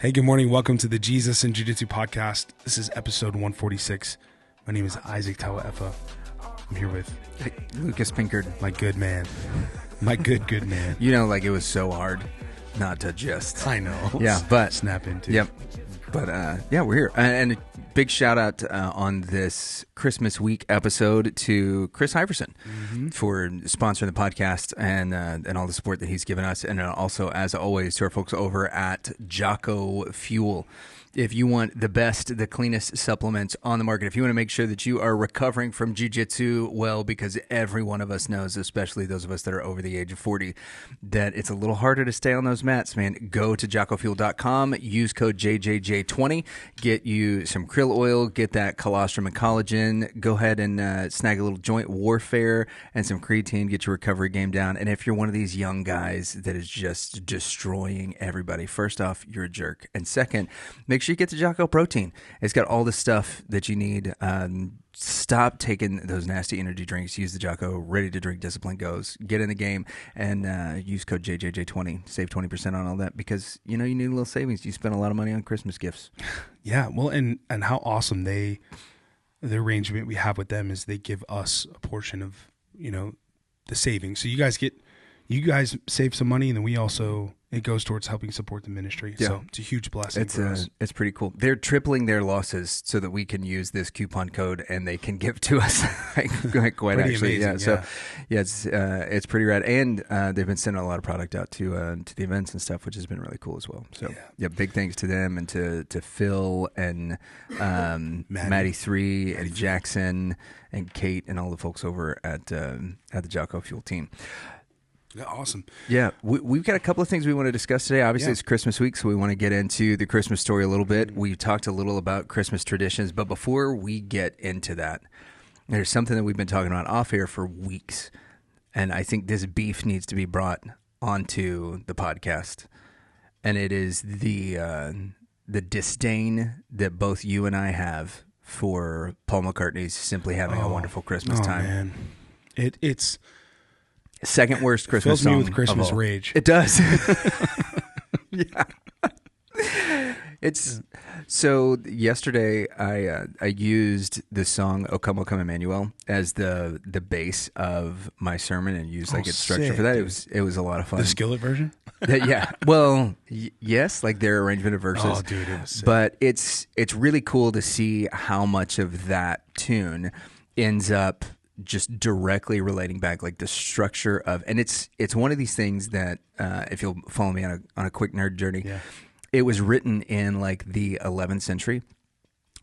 Hey, good morning. Welcome to the Jesus and Jiu-Jitsu podcast. This is episode 146. My name is Isaac Tauaefa. I'm here with Lucas Pinckard. my good man. My good man. You know, like it was so hard not to just. I know. Yeah, but snap into. Yep. But yeah, we're here. And a big shout out on this Christmas week episode to Chris Iverson for sponsoring the podcast and all the support that he's given us. And also, as always, to our folks over at Jocko Fuel. If you want the best, the cleanest supplements on the market, if you want to make sure that you are recovering from jiu-jitsu, well, because every one of us knows, especially those of us that are over the age of 40, that it's a little harder to stay on those mats, man. Go to jockofuel.com, use code JJJ20, get you some krill oil, get that colostrum and collagen, go ahead and snag a little joint warfare and some creatine, get your recovery game down. And if you're one of these young guys that is just destroying everybody, first off, you're a jerk. And second, make sure you get the Jocko protein. It's got all the stuff that you need. Stop taking those nasty energy drinks. Use the Jocko Ready to Drink Discipline Goes. Get in the game and use code JJJ20. Save 20% on all that because, you know, you need a little savings. You spend a lot of money on Christmas gifts. Yeah, well, and how awesome the arrangement we have with them is they give us a portion of, you know, the savings. So you guys save some money, and then we also, it goes towards helping support the ministry. Yeah. So it's a huge blessing for us. It's pretty cool. They're tripling their losses so that we can use this coupon code and they can give to us. Quite pretty actually. Amazing, yeah. So yeah, it's pretty rad. And they've been sending a lot of product out to the events and stuff, which has been really cool as well. So yeah, big thanks to them and to Phil and Maddie 3 and Jackson and Kate and all the folks over at the Jocko Fuel team. Yeah, awesome. Yeah, we've got a couple of things we want to discuss today. Obviously, It's Christmas week, so we want to get into the Christmas story a little bit. We talked a little about Christmas traditions, but before we get into that, there's something that we've been talking about off air for weeks, and I think this beef needs to be brought onto the podcast, and it is the disdain that both you and I have for Paul McCartney's Simply Having a Wonderful Christmas Time. Man. It's... Second worst Christmas fills me song with Christmas of all. rage. It does. Yeah. It's so yesterday I used the song "O Come, O Come, Emmanuel" as the base of my sermon and used its structure sick, for that. dude. It was a lot of fun. The Skillet version? Yeah. Well, yes, like their arrangement of verses. Oh, dude, it was sick. But it's really cool to see how much of that tune ends up just directly relating back, like the structure of, and it's one of these things that if you'll follow me on a quick nerd journey, it was written in like the 11th century.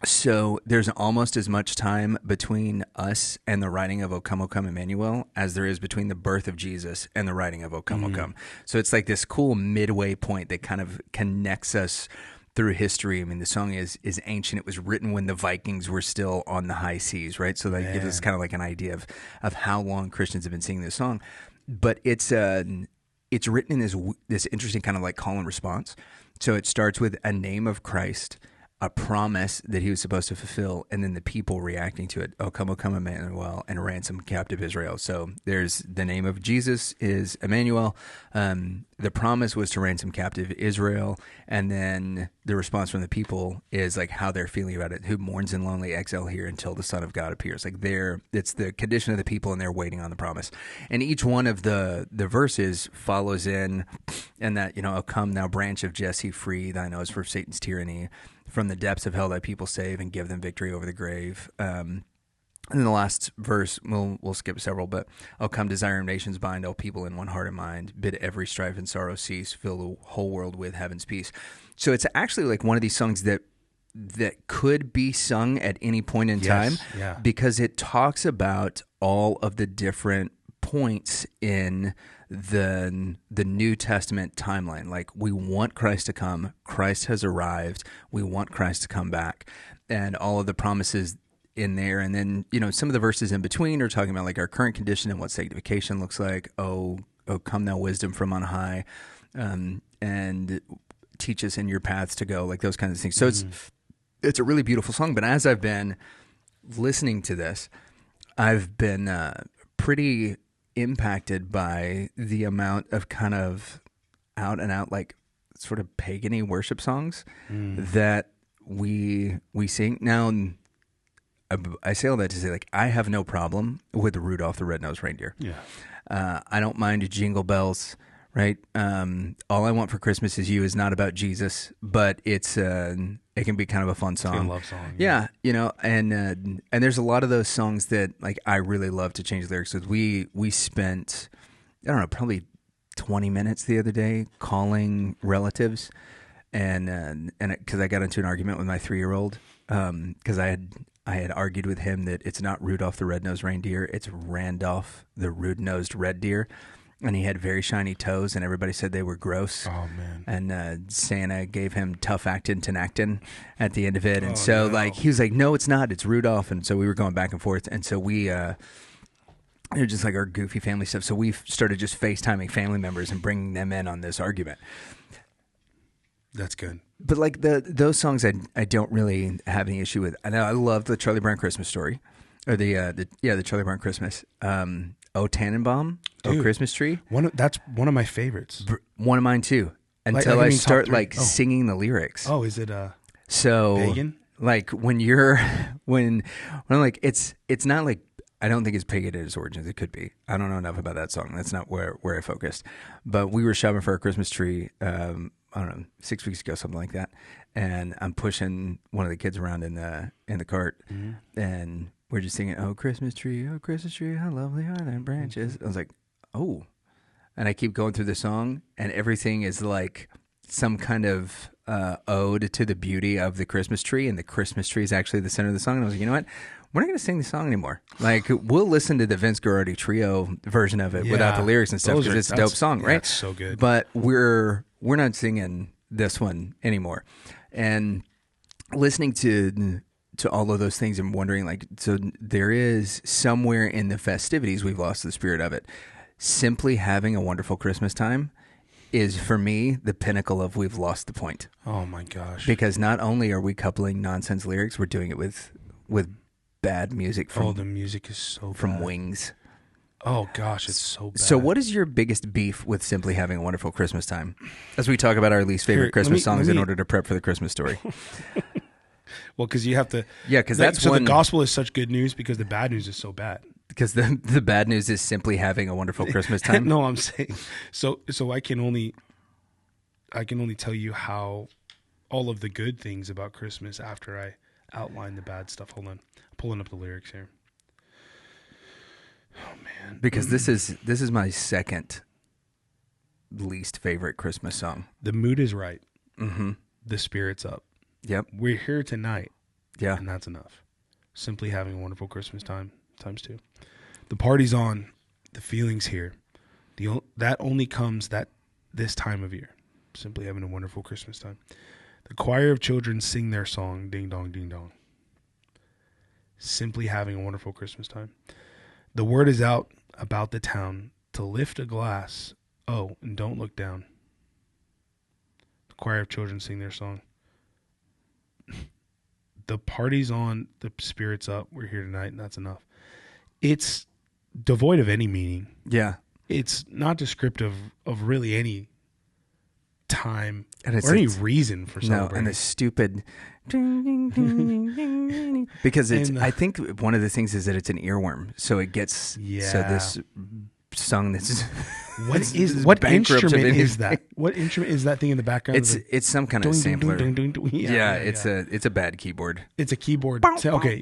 So there's almost as much time between us and the writing of O Come, O Come, Emmanuel as there is between the birth of Jesus and the writing of O Come, O Come. So it's like this cool midway point that kind of connects us through history. I mean, the song is ancient. It was written when the Vikings were still on the high seas, right? So that gives us kind of like an idea of how long Christians have been singing this song. But it's written in this interesting kind of like call and response. So it starts with a name of Christ, a promise that he was supposed to fulfill, and then the people reacting to it. O come, Emmanuel, and ransom captive Israel. So there's the name of Jesus is Emmanuel. The promise was to ransom captive Israel, and then the response from the people is like how they're feeling about it. Who mourns in lonely exile here until the Son of God appears? Like it's the condition of the people, and they're waiting on the promise. And each one of the verses follows in, and that, you know, O come, thou branch of Jesse, free thy nose from Satan's tyranny. From the depths of hell, thy people save and give them victory over the grave. And then the last verse, we'll skip several, but O come, desire nations bind, all people in one heart and mind, bid every strife and sorrow cease, fill the whole world with heaven's peace. So it's actually like one of these songs that could be sung at any point in time because it talks about all of the different points in the New Testament timeline. Like, we want Christ to come. Christ has arrived. We want Christ to come back. And all of the promises in there. And then, you know, some of the verses in between are talking about like our current condition and what sanctification looks like. Oh, come thou wisdom from on high, and teach us in your paths to go, like those kinds of things. So it's a really beautiful song. But as I've been listening to this, I've been pretty impacted by the amount of kind of out and out like sort of pagan-y worship songs that we sing. Now, I say all that to say, like, I have no problem with Rudolph the Red-Nosed Reindeer. Yeah. I don't mind Jingle Bells, right? All I Want for Christmas Is You is not about Jesus, but it can be kind of a fun song. It's a love song. Yeah, you know, and there's a lot of those songs that like I really love to change lyrics with. We spent, I don't know, probably 20 minutes the other day calling relatives, and because I got into an argument with my 3-year-old, because I had argued with him that it's not Rudolph the Red-Nosed Reindeer, it's Randolph the Rude-Nosed Red Deer. And he had very shiny toes, and everybody said they were gross. Oh, man. And Santa gave him tough actin tenactin at the end of it. And no. he was like, no, it's not. It's Rudolph. And so we were going back and forth. And so we, it was just like our goofy family stuff. So we started just FaceTiming family members and bringing them in on this argument. That's good. But like those songs I don't really have any issue with. I know I love the Charlie Brown Christmas Story. Or the Charlie Brown Christmas. O Tannenbaum, Dude, O Christmas Tree. That's one of my favorites. One of mine too. Until I start like singing the lyrics. Oh, is it so pagan? Like when I'm like it's not like, I don't think it's pagan at its origins. It could be. I don't know enough about that song. That's not where I focused. But we were shopping for a Christmas tree. I don't know, 6 weeks ago, something like that. And I'm pushing one of the kids around in the cart, and we're just singing, oh Christmas tree, how lovely are thy branches. I was like, oh. And I keep going through the song, and everything is like some kind of ode to the beauty of the Christmas tree, and the Christmas tree is actually the center of the song. And I was like, you know what? We're not going to sing the song anymore. Like, we'll listen to the Vince Guaraldi Trio version of it without the lyrics and stuff, because it's a dope song, right? It's so good. But we're not singing this one anymore. And listening to all of those things and wondering, like, so there is somewhere in the festivities we've lost the spirit of it. Simply having a wonderful Christmas time is, for me, the pinnacle of we've lost the point. Oh my gosh. Because not only are we coupling nonsense lyrics, we're doing it with bad music from the music is so from bad. Wings. Oh gosh, it's so bad. So what is your biggest beef with simply having a wonderful Christmas time? As we talk about our least favorite Christmas songs in order to prep for the Christmas story. Well, because you have to. Yeah, because that's so the gospel is such good news because the bad news is so bad. Because the bad news is simply having a wonderful Christmas time. No, I'm saying so I can only tell you how all of the good things about Christmas after I outline the bad stuff. Hold on, I'm pulling up the lyrics here. Oh man, because this is my second least favorite Christmas song. The mood is right. Mm-hmm. The spirit's up. Yep. We're here tonight. Yeah. And that's enough. Simply having a wonderful Christmas time ×2. The party's on. The feeling's here. That only comes this time of year. Simply having a wonderful Christmas time. The choir of children sing their song, ding dong, ding dong. Simply having a wonderful Christmas time. The word is out about the town to lift a glass. Oh, and don't look down. The choir of children sing their song. The party's on, the spirit's up, we're here tonight, and that's enough. It's devoid of any meaning. Yeah. It's not descriptive of really any time and or any reason for celebrating. No, and the stupid because I think one of the things is that it's an earworm, so it gets so this song that's what instrument is that? What instrument is that thing in the background? It's some kind of sampler. Yeah, it's a bad keyboard. It's a keyboard. Okay,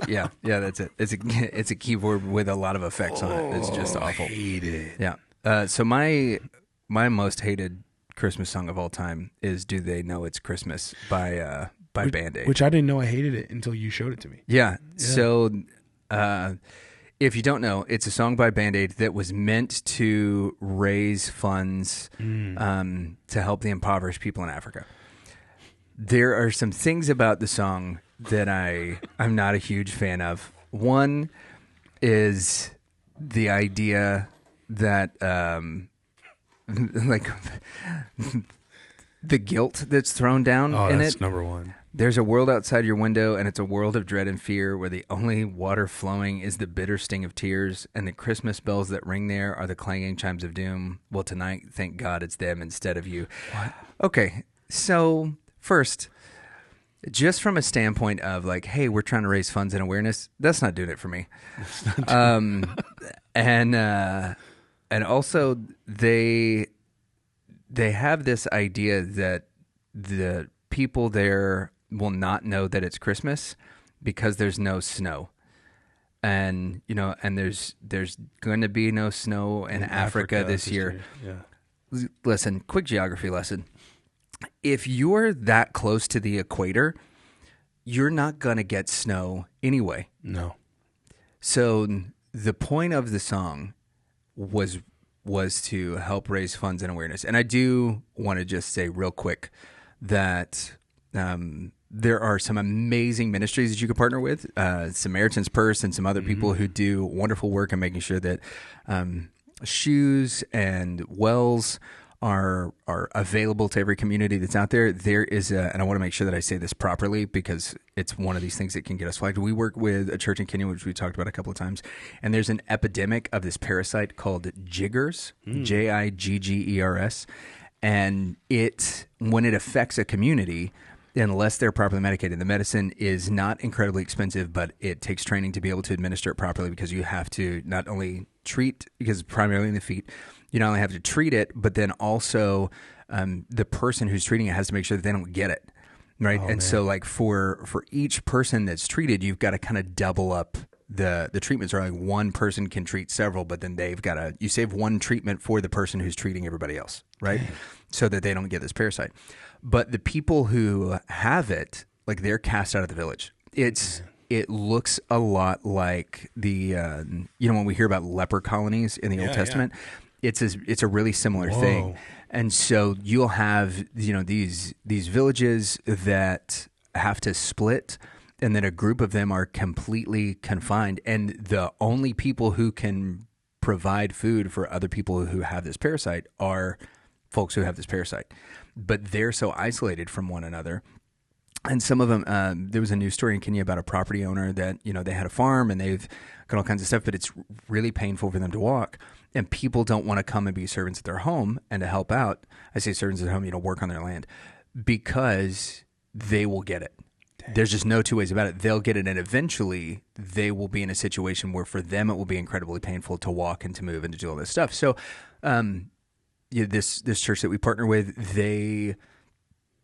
yeah, that's it. It's a keyboard with a lot of effects on it. It's just awful. I hate it. Yeah. So my most hated Christmas song of all time is "Do They Know It's Christmas" by Band-Aid. Which I didn't know I hated it until you showed it to me. Yeah. So if you don't know, it's a song by Band-Aid that was meant to raise funds to help the impoverished people in Africa. There are some things about the song that I'm not a huge fan of. One is the idea that like the guilt that's thrown down in that's it. number one. There's a world outside your window, and it's a world of dread and fear where the only water flowing is the bitter sting of tears, and the Christmas bells that ring there are the clanging chimes of doom. Well, tonight, thank God it's them instead of you. What? Okay, so first, just from a standpoint of like, hey, we're trying to raise funds and awareness, that's not doing it for me. And also they have this idea that the people there will not know that it's Christmas because there's no snow. And and there's going to be no snow in Africa this year. Yeah. Listen, quick geography lesson. If you're that close to the equator, you're not going to get snow anyway. No. So the point of the song was to help raise funds and awareness. And I do want to just say real quick that there are some amazing ministries that you can partner with, Samaritan's Purse and some other people who do wonderful work in making sure that shoes and wells are available to every community that's out there. There is and I want to make sure that I say this properly because it's one of these things that can get us flagged. We work with a church in Kenya, which we talked about a couple of times, and there's an epidemic of this parasite called jiggers, Jiggers, and when it affects a community, unless they're properly medicated, the medicine is not incredibly expensive, but it takes training to be able to administer it properly because you have to not only treat, because it's primarily in the feet, you not only have to treat it, but then also the person who's treating it has to make sure that they don't get it, right? So like for each person that's treated, you've got to kind of double up the treatments. Or like one person can treat several, but then you save one treatment for the person who's treating everybody else, right? So that they don't get this parasite. But the people who have it, like they're cast out of the village. It looks a lot like the when we hear about leper colonies in the Old Testament. It's a really similar thing. And so you'll have these villages that have to split, and then a group of them are completely confined, and the only people who can provide food for other people who have this parasite are folks who have this parasite. But they're so isolated from one another. And some of them, there was a news story in Kenya about a property owner that, they had a farm and they've got all kinds of stuff, but it's really painful for them to walk. And people don't want to come and be servants at their home and to help out. I say servants at home, work on their land, because they will get it. Dang. There's just no two ways about it. They'll get it, and eventually they will be in a situation where for them it will be incredibly painful to walk and to move and to do all this stuff. So this church that we partner with,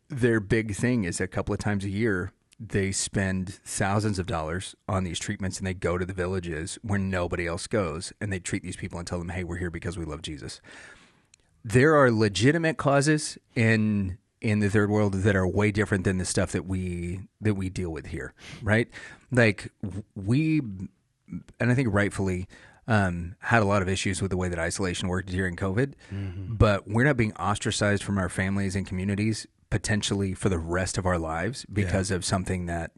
their big thing is a couple of times a year, they spend thousands of dollars on these treatments, and they go to the villages where nobody else goes, and they treat these people and tell them, hey, we're here because we love Jesus. There are legitimate causes in the third world that are way different than the stuff that we deal with here, right? Like and I think rightfully, had a lot of issues with the way that isolation worked during COVID, but we're not being ostracized from our families and communities potentially for the rest of our lives because of something that,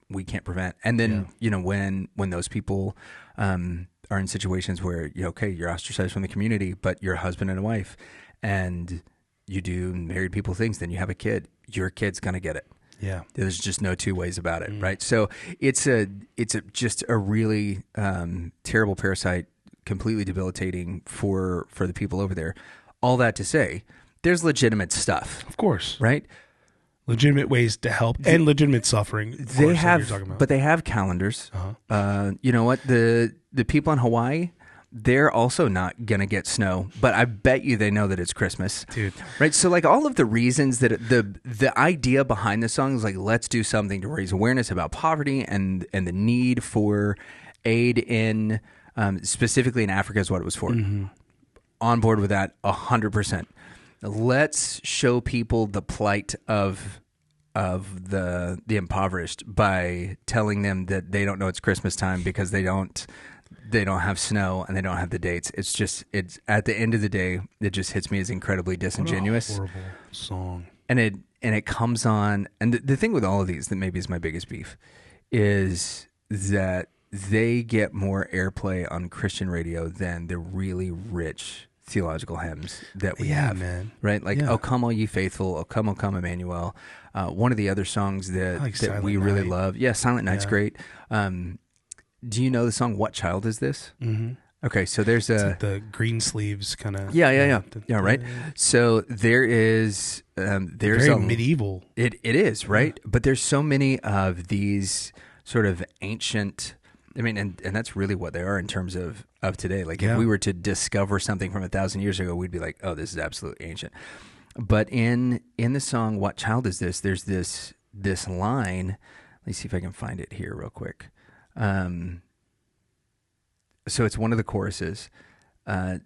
we can't prevent. And then, when those people are in situations where, you're ostracized from the community, but you're a husband and a wife and you do married people things, then you have a kid, your kid's going to get it. Yeah. There's just no two ways about it, right? So it's just a really terrible parasite, completely debilitating for the people over there. All that to say, there's legitimate stuff. Of course. Right? Legitimate ways to help and legitimate suffering. They have, but they have calendars. You know what? The people in Hawaii, they're also not going to get snow, but I bet you they know that it's Christmas. Dude. Right? So like all of the reasons that the idea behind the song is like, let's do something to raise awareness about poverty and the need for aid in, specifically in Africa is what it was for. On board with that 100%. Let's show people the plight of the impoverished by telling them that they don't know it's Christmas time because they don't have snow and they don't have the dates. It's at the end of the day, it just hits me as incredibly disingenuous. What a horrible song. And it comes on, and the thing with all of these that maybe is my biggest beef is that they get more airplay on Christian radio than the really rich theological hymns that we Yeah, have, man. right? Like, Yeah. "Oh Come All Ye Faithful," "Oh Come Emmanuel." One of the other songs that like that Silent we really Night. love, yeah, "Silent Night's" Yeah. great. Do you know the song "What Child Is This"? Mm-hmm. Okay, so there's It's a like the green sleeves kind of. yeah, right. So there is there's Very a medieval. it is, right? But there's so many of these sort of ancient, I mean, and that's really what they are in terms of today. Like if Yeah. we were to discover something from 1,000 years ago, we'd be like, oh, this is absolutely ancient. But in the song "What Child Is This," there's this line. Let me see if I can find it here real quick. So it's one of the choruses.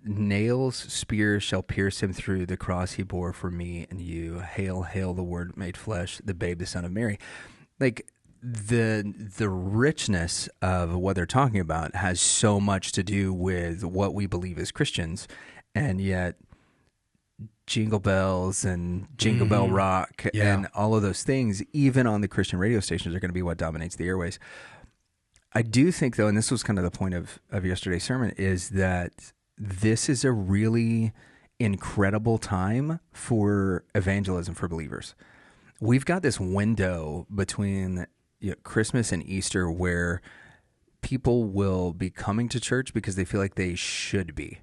Nails, spears shall pierce him through, the cross he bore for me and you. Hail, hail, the Word made flesh, the babe, the Son of Mary. Like the richness of what they're talking about has so much to do with what we believe as Christians, and yet Jingle Bells and Jingle Bell Rock and all of those things, even on the Christian radio stations, are going to be what dominates the airways. I do think, though, and this was kind of the point of yesterday's sermon, is that this is a really incredible time for evangelism for believers. We've got this window between Christmas and Easter where people will be coming to church because they feel like they should be,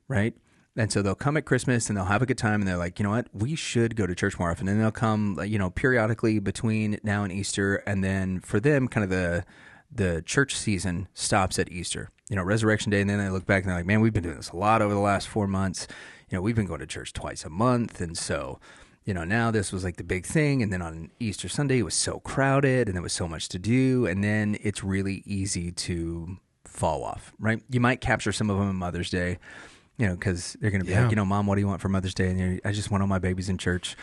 right? And so they'll come at Christmas and they'll have a good time and they're like, you know what, we should go to church more often. And they'll come, periodically between now and Easter. And then for them, kind of the church season stops at Easter, Resurrection Day. And then they look back and they're like, man, we've been doing this a lot over the last 4 months. We've been going to church twice a month. And so, now this was like the big thing. And then on Easter Sunday, it was so crowded and there was so much to do. And then it's really easy to fall off, right? You might capture some of them on Mother's Day, because they're going to be like, Mom, what do you want for Mother's Day? And I just want all my babies in church.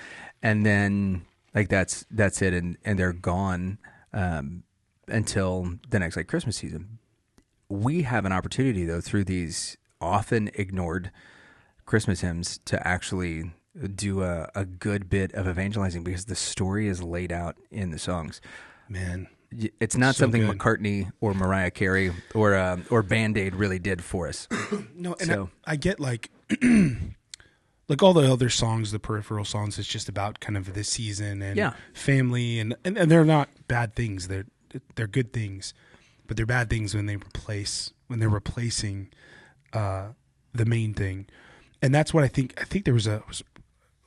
And then like, that's it. And they're gone, until the next Christmas season. We have an opportunity though, through these often ignored Christmas hymns, to actually do a good bit of evangelizing because the story is laid out in the songs. Man, it's not so something good. McCartney or Mariah Carey or Band-Aid really did for us. No, and I get like all the other songs, the peripheral songs, it's just about kind of the season and family, and they're not bad things. They're good things, but they're bad things when they're replacing the main thing. And that's what I think. I think I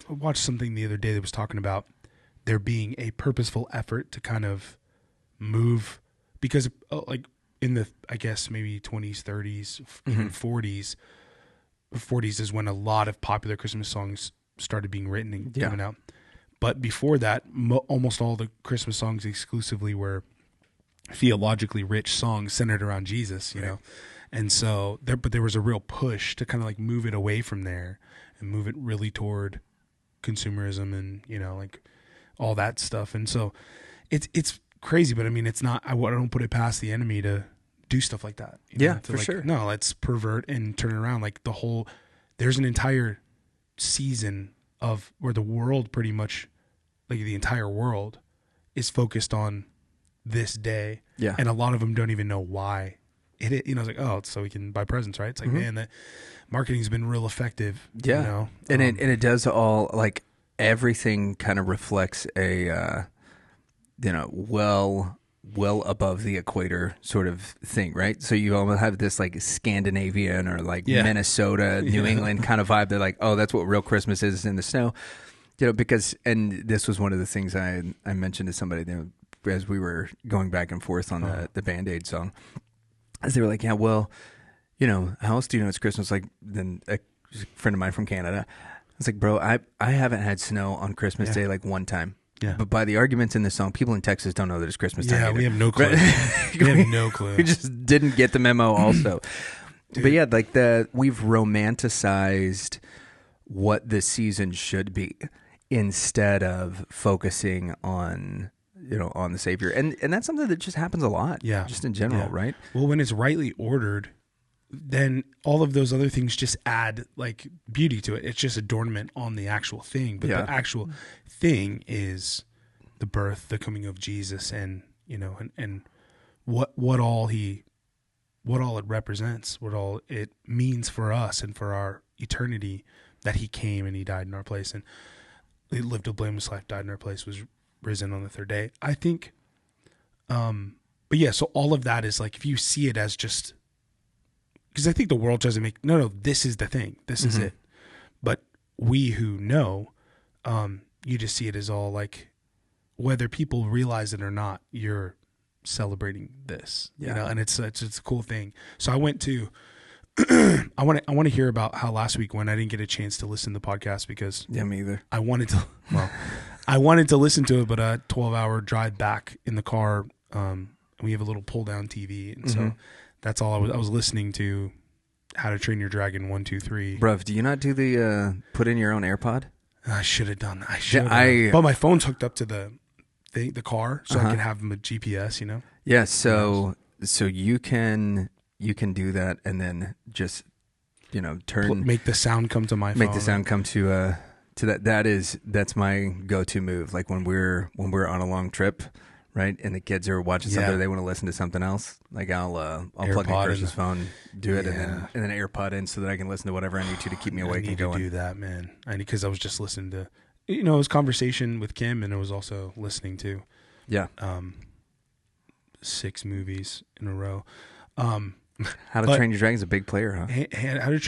watched something the other day that was talking about there being a purposeful effort to kind of move, because in the, I guess maybe 20s, 30s, even 40s. 40s is when a lot of popular Christmas songs started being written and given out. But before that, almost all the Christmas songs exclusively were theologically rich songs centered around Jesus, you know? And so there was a real push to kind of move it away from there and move it really toward consumerism and, all that stuff. And so it's crazy, but I mean, it's not, I don't put it past the enemy to do stuff like that. For sure. No, let's pervert and turn it around. There's an entire season of where the world pretty much, the entire world is focused on this day. Yeah. And a lot of them don't even know why it's like, oh, it's so we can buy presents, right? It's like, man, that marketing's been real effective. Yeah. And it does all, everything kind of reflects a, well above the equator sort of thing, right? So you almost have this Scandinavian or Minnesota, New England kind of vibe. They're like, oh, that's what real Christmas is in the snow. Because, and this was one of the things I mentioned to somebody as we were going back and forth on the Band-Aid song, as they were like, yeah, well, how else do you know it's Christmas? Then a friend of mine from Canada, I was like, bro, I haven't had snow on Christmas Day one time. Yeah. But by the arguments in the song, people in Texas don't know that it's Christmas time. Yeah, either. we have no clue. We have no clue. We just didn't get the memo also. But yeah, we've romanticized what the season should be instead of focusing on on the Savior. And that's something that just happens a lot. Yeah. Just in general, right? Well, when it's rightly ordered, then all of those other things just add beauty to it. It's just adornment on the actual thing. But the actual thing is the birth, the coming of Jesus, and and what all it represents, what all it means for us and for eternity that he came and he died in our place and he lived a blameless life, died in our place, was risen on the third day. I think, but yeah, so all of that is like, if you see it as just, because I think the world doesn't make, no, this is the thing. This is it. But we who know, you just see it as all like, whether people realize it or not, you're celebrating this, you know, and it's a cool thing. So I went to, I want to hear about how last week when I didn't get a chance to listen to the podcast because me either. I wanted to listen to it, but a 12-hour drive back in the car. We have a little pull down TV. And so that's all I was listening to. How to Train Your Dragon 1, 2, 3. Bruv, do you not do the, put in your own AirPod? I should have done that. I should have. But my phone's hooked up to the car, so I can have them with GPS, you know? Yeah. So you can do that and then just, you know, make the sound come to my phone. Make the sound come to that. That's my go-to move. Like when we're on a long trip, right? And the kids are watching something, or they want to listen to something else. Like I'll plug in Chris's phone, do it, and then AirPod in so that I can listen to whatever I need to keep me awake and going. I need to do that, man. Because I was just listening to, you know, it was conversation with Kim, and it was also listening to, 6 movies in a row. How to Train Your Dragon is a big player, huh?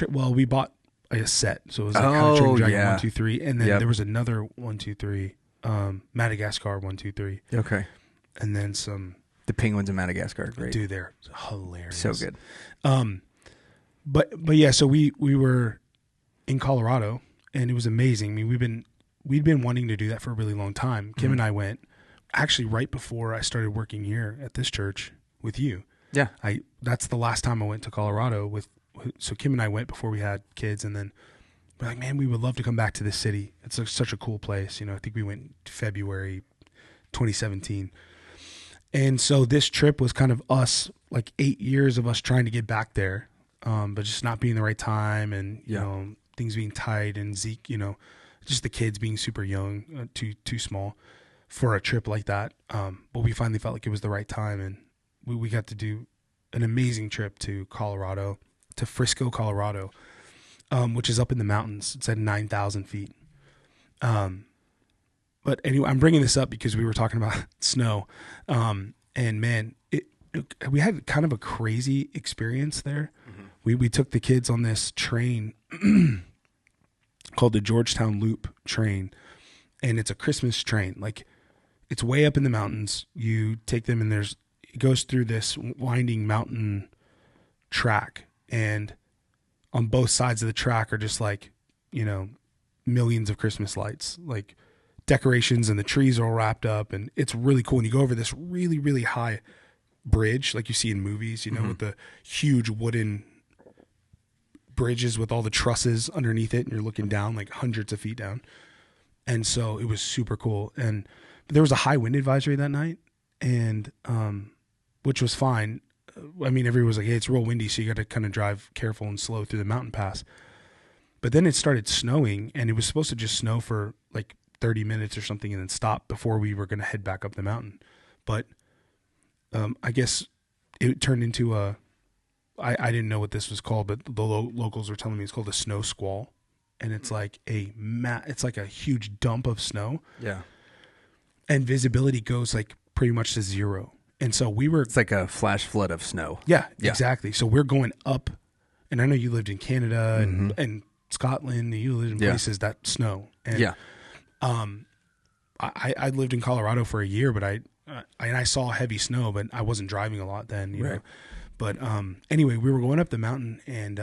Well, we bought a set, so it was like How to Train Your Dragon 1, 2, 3, and then there was another 1, 2, 3, Madagascar 1, 2, 3. Okay. And then some. The penguins in Madagascar are great. Dude, they're hilarious. So good. But yeah, so we were in Colorado, and it was amazing. I mean, we'd been wanting to do that for a really long time. Kim and I went actually right before I started working here at this church with you. Yeah. That's the last time I went to Colorado so Kim and I went before we had kids, and then we're like, man, we would love to come back to this city. It's such a cool place. You know, I think we went February 2017. And so this trip was kind of us, like 8 years of us trying to get back there, but just not being the right time, and you know, things being tight, and Zeke, you know, just the kids being super young, too small for a trip like that. But we finally felt like it was the right time, and we got to do an amazing trip to Colorado, to Frisco, Colorado, which is up in the mountains. It's at 9,000 feet. But anyway, I'm bringing this up because we were talking about snow. And man, we had kind of a crazy experience there. We took the kids on this train called the Georgetown Loop train. And it's a Christmas train. Like, it's way up in the mountains. You take them, and it goes through this winding mountain track. And on both sides of the track are just like, you know, millions of Christmas lights, like decorations, and the trees are all wrapped up, and it's really cool. And you go over this really, really high bridge, like you see in movies, you know, with the huge wooden bridges with all the trusses underneath it, and you're looking down like hundreds of feet down. And so it was super cool. And there was a high wind advisory that night, and which was fine. I mean, everyone was like, hey, it's real windy, so you got to kind of drive careful and slow through the mountain pass. But then it started snowing, and it was supposed to just snow for like 30 minutes or something and then stop before we were going to head back up the mountain. But I guess it turned into I didn't know what this was called, but the locals were telling me it's called a snow squall. And it's like it's like a huge dump of snow. Yeah. And visibility goes like pretty much to zero. And so it's like a flash flood of snow. Yeah, exactly. So we're going up, and I know you lived in Canada and Scotland, and you lived in places that snow. And I lived in Colorado for a year, but I saw heavy snow, but I wasn't driving a lot then, you know. But anyway, we were going up the mountain, and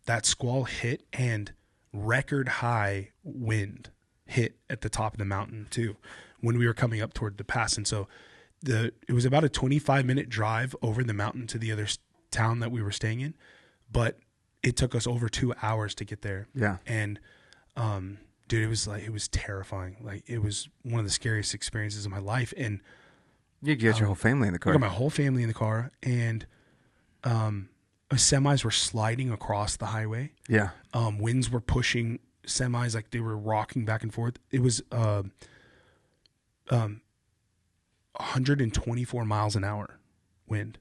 that squall hit, and record high wind hit at the top of the mountain too when we were coming up toward the pass. And so it was about a 25-minute drive over the mountain to the other town that we were staying in, but it took us over 2 hours to get there. Yeah. And dude, it was terrifying. Like, it was one of the scariest experiences of my life. And you get your whole family in the car. I got my whole family in the car, and semis were sliding across the highway. Yeah. Winds were pushing semis, like they were rocking back and forth. It was 124 miles an hour wind.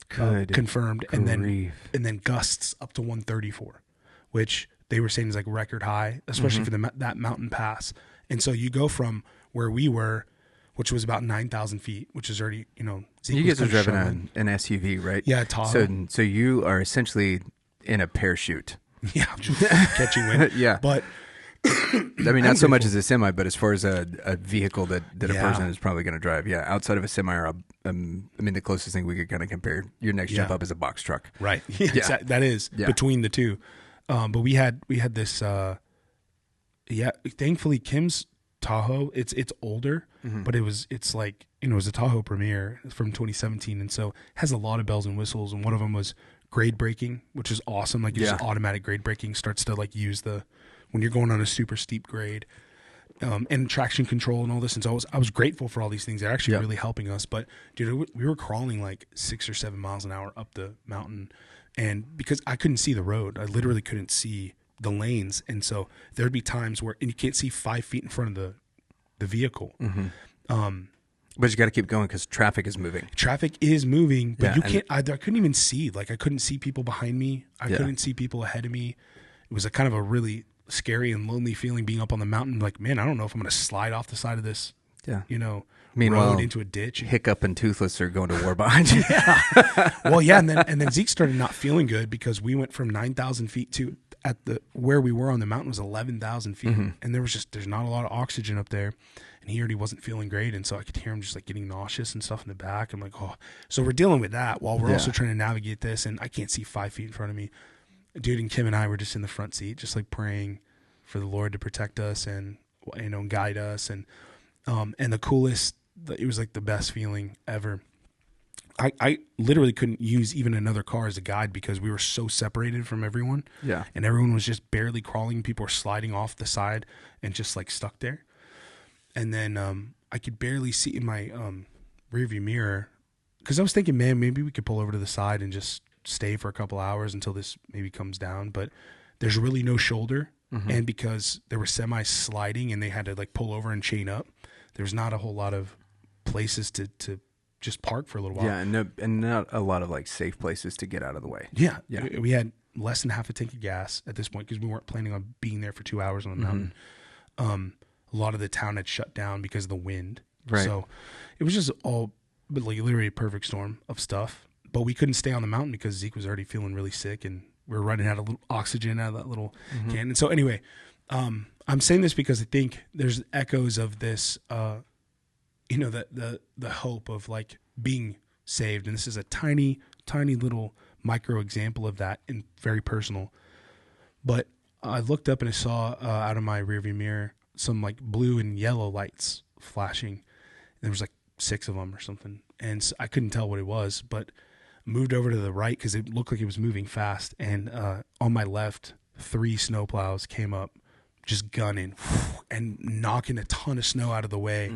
Good confirmed. grief. And then gusts up to 134 which they were saying is like record high, especially for that mountain pass. And so you go from where we were, which was about 9,000 feet, which is already, Zeke You was guys are kinda driving struggling. an SUV, right? Yeah, Tahoe. So you are essentially in a parachute. Yeah, just catching wind. Yeah. But I mean, not so much as a semi, but as far as a vehicle that a Yeah. person is probably going to drive. Yeah, outside of a semi, or I mean, the closest thing we could kind of compare your next jump Yeah. up is a box truck. right. Yeah, that is between the two. But we had this. Thankfully Kim's Tahoe, it's older, but it's like, it was a Tahoe Premier from 2017, and so it has a lot of bells and whistles, and one of them was grade braking, which is awesome. Like, just automatic grade braking starts to like use when you're going on a super steep grade, and traction control and all this. And so I was grateful for all these things. They're actually really helping us. But dude, we were crawling like 6 or 7 miles an hour up the mountain, and because I couldn't see the road, I literally couldn't see the lanes, and so there'd be times where, and you can't see 5 feet in front of the vehicle. But you got to keep going because traffic is moving. Traffic is moving, but Yeah, you can't. I couldn't even see. Like, I couldn't see people behind me. I Yeah. couldn't see people ahead of me. It was a kind of a really scary and lonely feeling being up on the mountain. Like, man, I don't know if I'm going to slide off the side of this, Yeah. road into a ditch. Hiccup and Toothless are going to war behind you. Well, yeah, and then Zeke started not feeling good because we went from 9,000 feet to where we were on the mountain was 11,000 feet, and there's not a lot of oxygen up there, and he already wasn't feeling great, and so I could hear him just like getting nauseous and stuff in the back. I'm like, oh, so we're dealing with that while we're also trying to navigate this, and I can't see 5 feet in front of me, dude. And Kim and I were just in the front seat, just like praying for the Lord to protect us and guide us, and the coolest. It was like the best feeling ever. I literally couldn't use even another car as a guide because we were so separated from everyone. Yeah. And everyone was just barely crawling. People were sliding off the side and just like stuck there. And then I could barely see in my rearview mirror because I was thinking, man, maybe we could pull over to the side and just stay for a couple hours until this maybe comes down. But there's really no shoulder. And because there were semis sliding and they had to like pull over and chain up, there's not a whole lot of places to just park for a little while. Yeah, and not a lot of like safe places to get out of the way. Yeah. Yeah. We had less than half a tank of gas at this point because we weren't planning on being there for 2 hours on the mountain. A lot of the town had shut down because of the wind. Right. So it was just but like literally a perfect storm of stuff. But we couldn't stay on the mountain because Zeke was already feeling really sick and we were running out of little oxygen out of that little can. And so anyway, I'm saying this because I think there's echoes of this, the hope of like being saved. And this is a tiny, tiny little micro example of that and very personal. But I looked up and I saw out of my rearview mirror some like blue and yellow lights flashing. And there was like 6 of them or something. And so I couldn't tell what it was, but moved over to the right because it looked like it was moving fast. And on my left, 3 snowplows came up just gunning and knocking a ton of snow out of the way.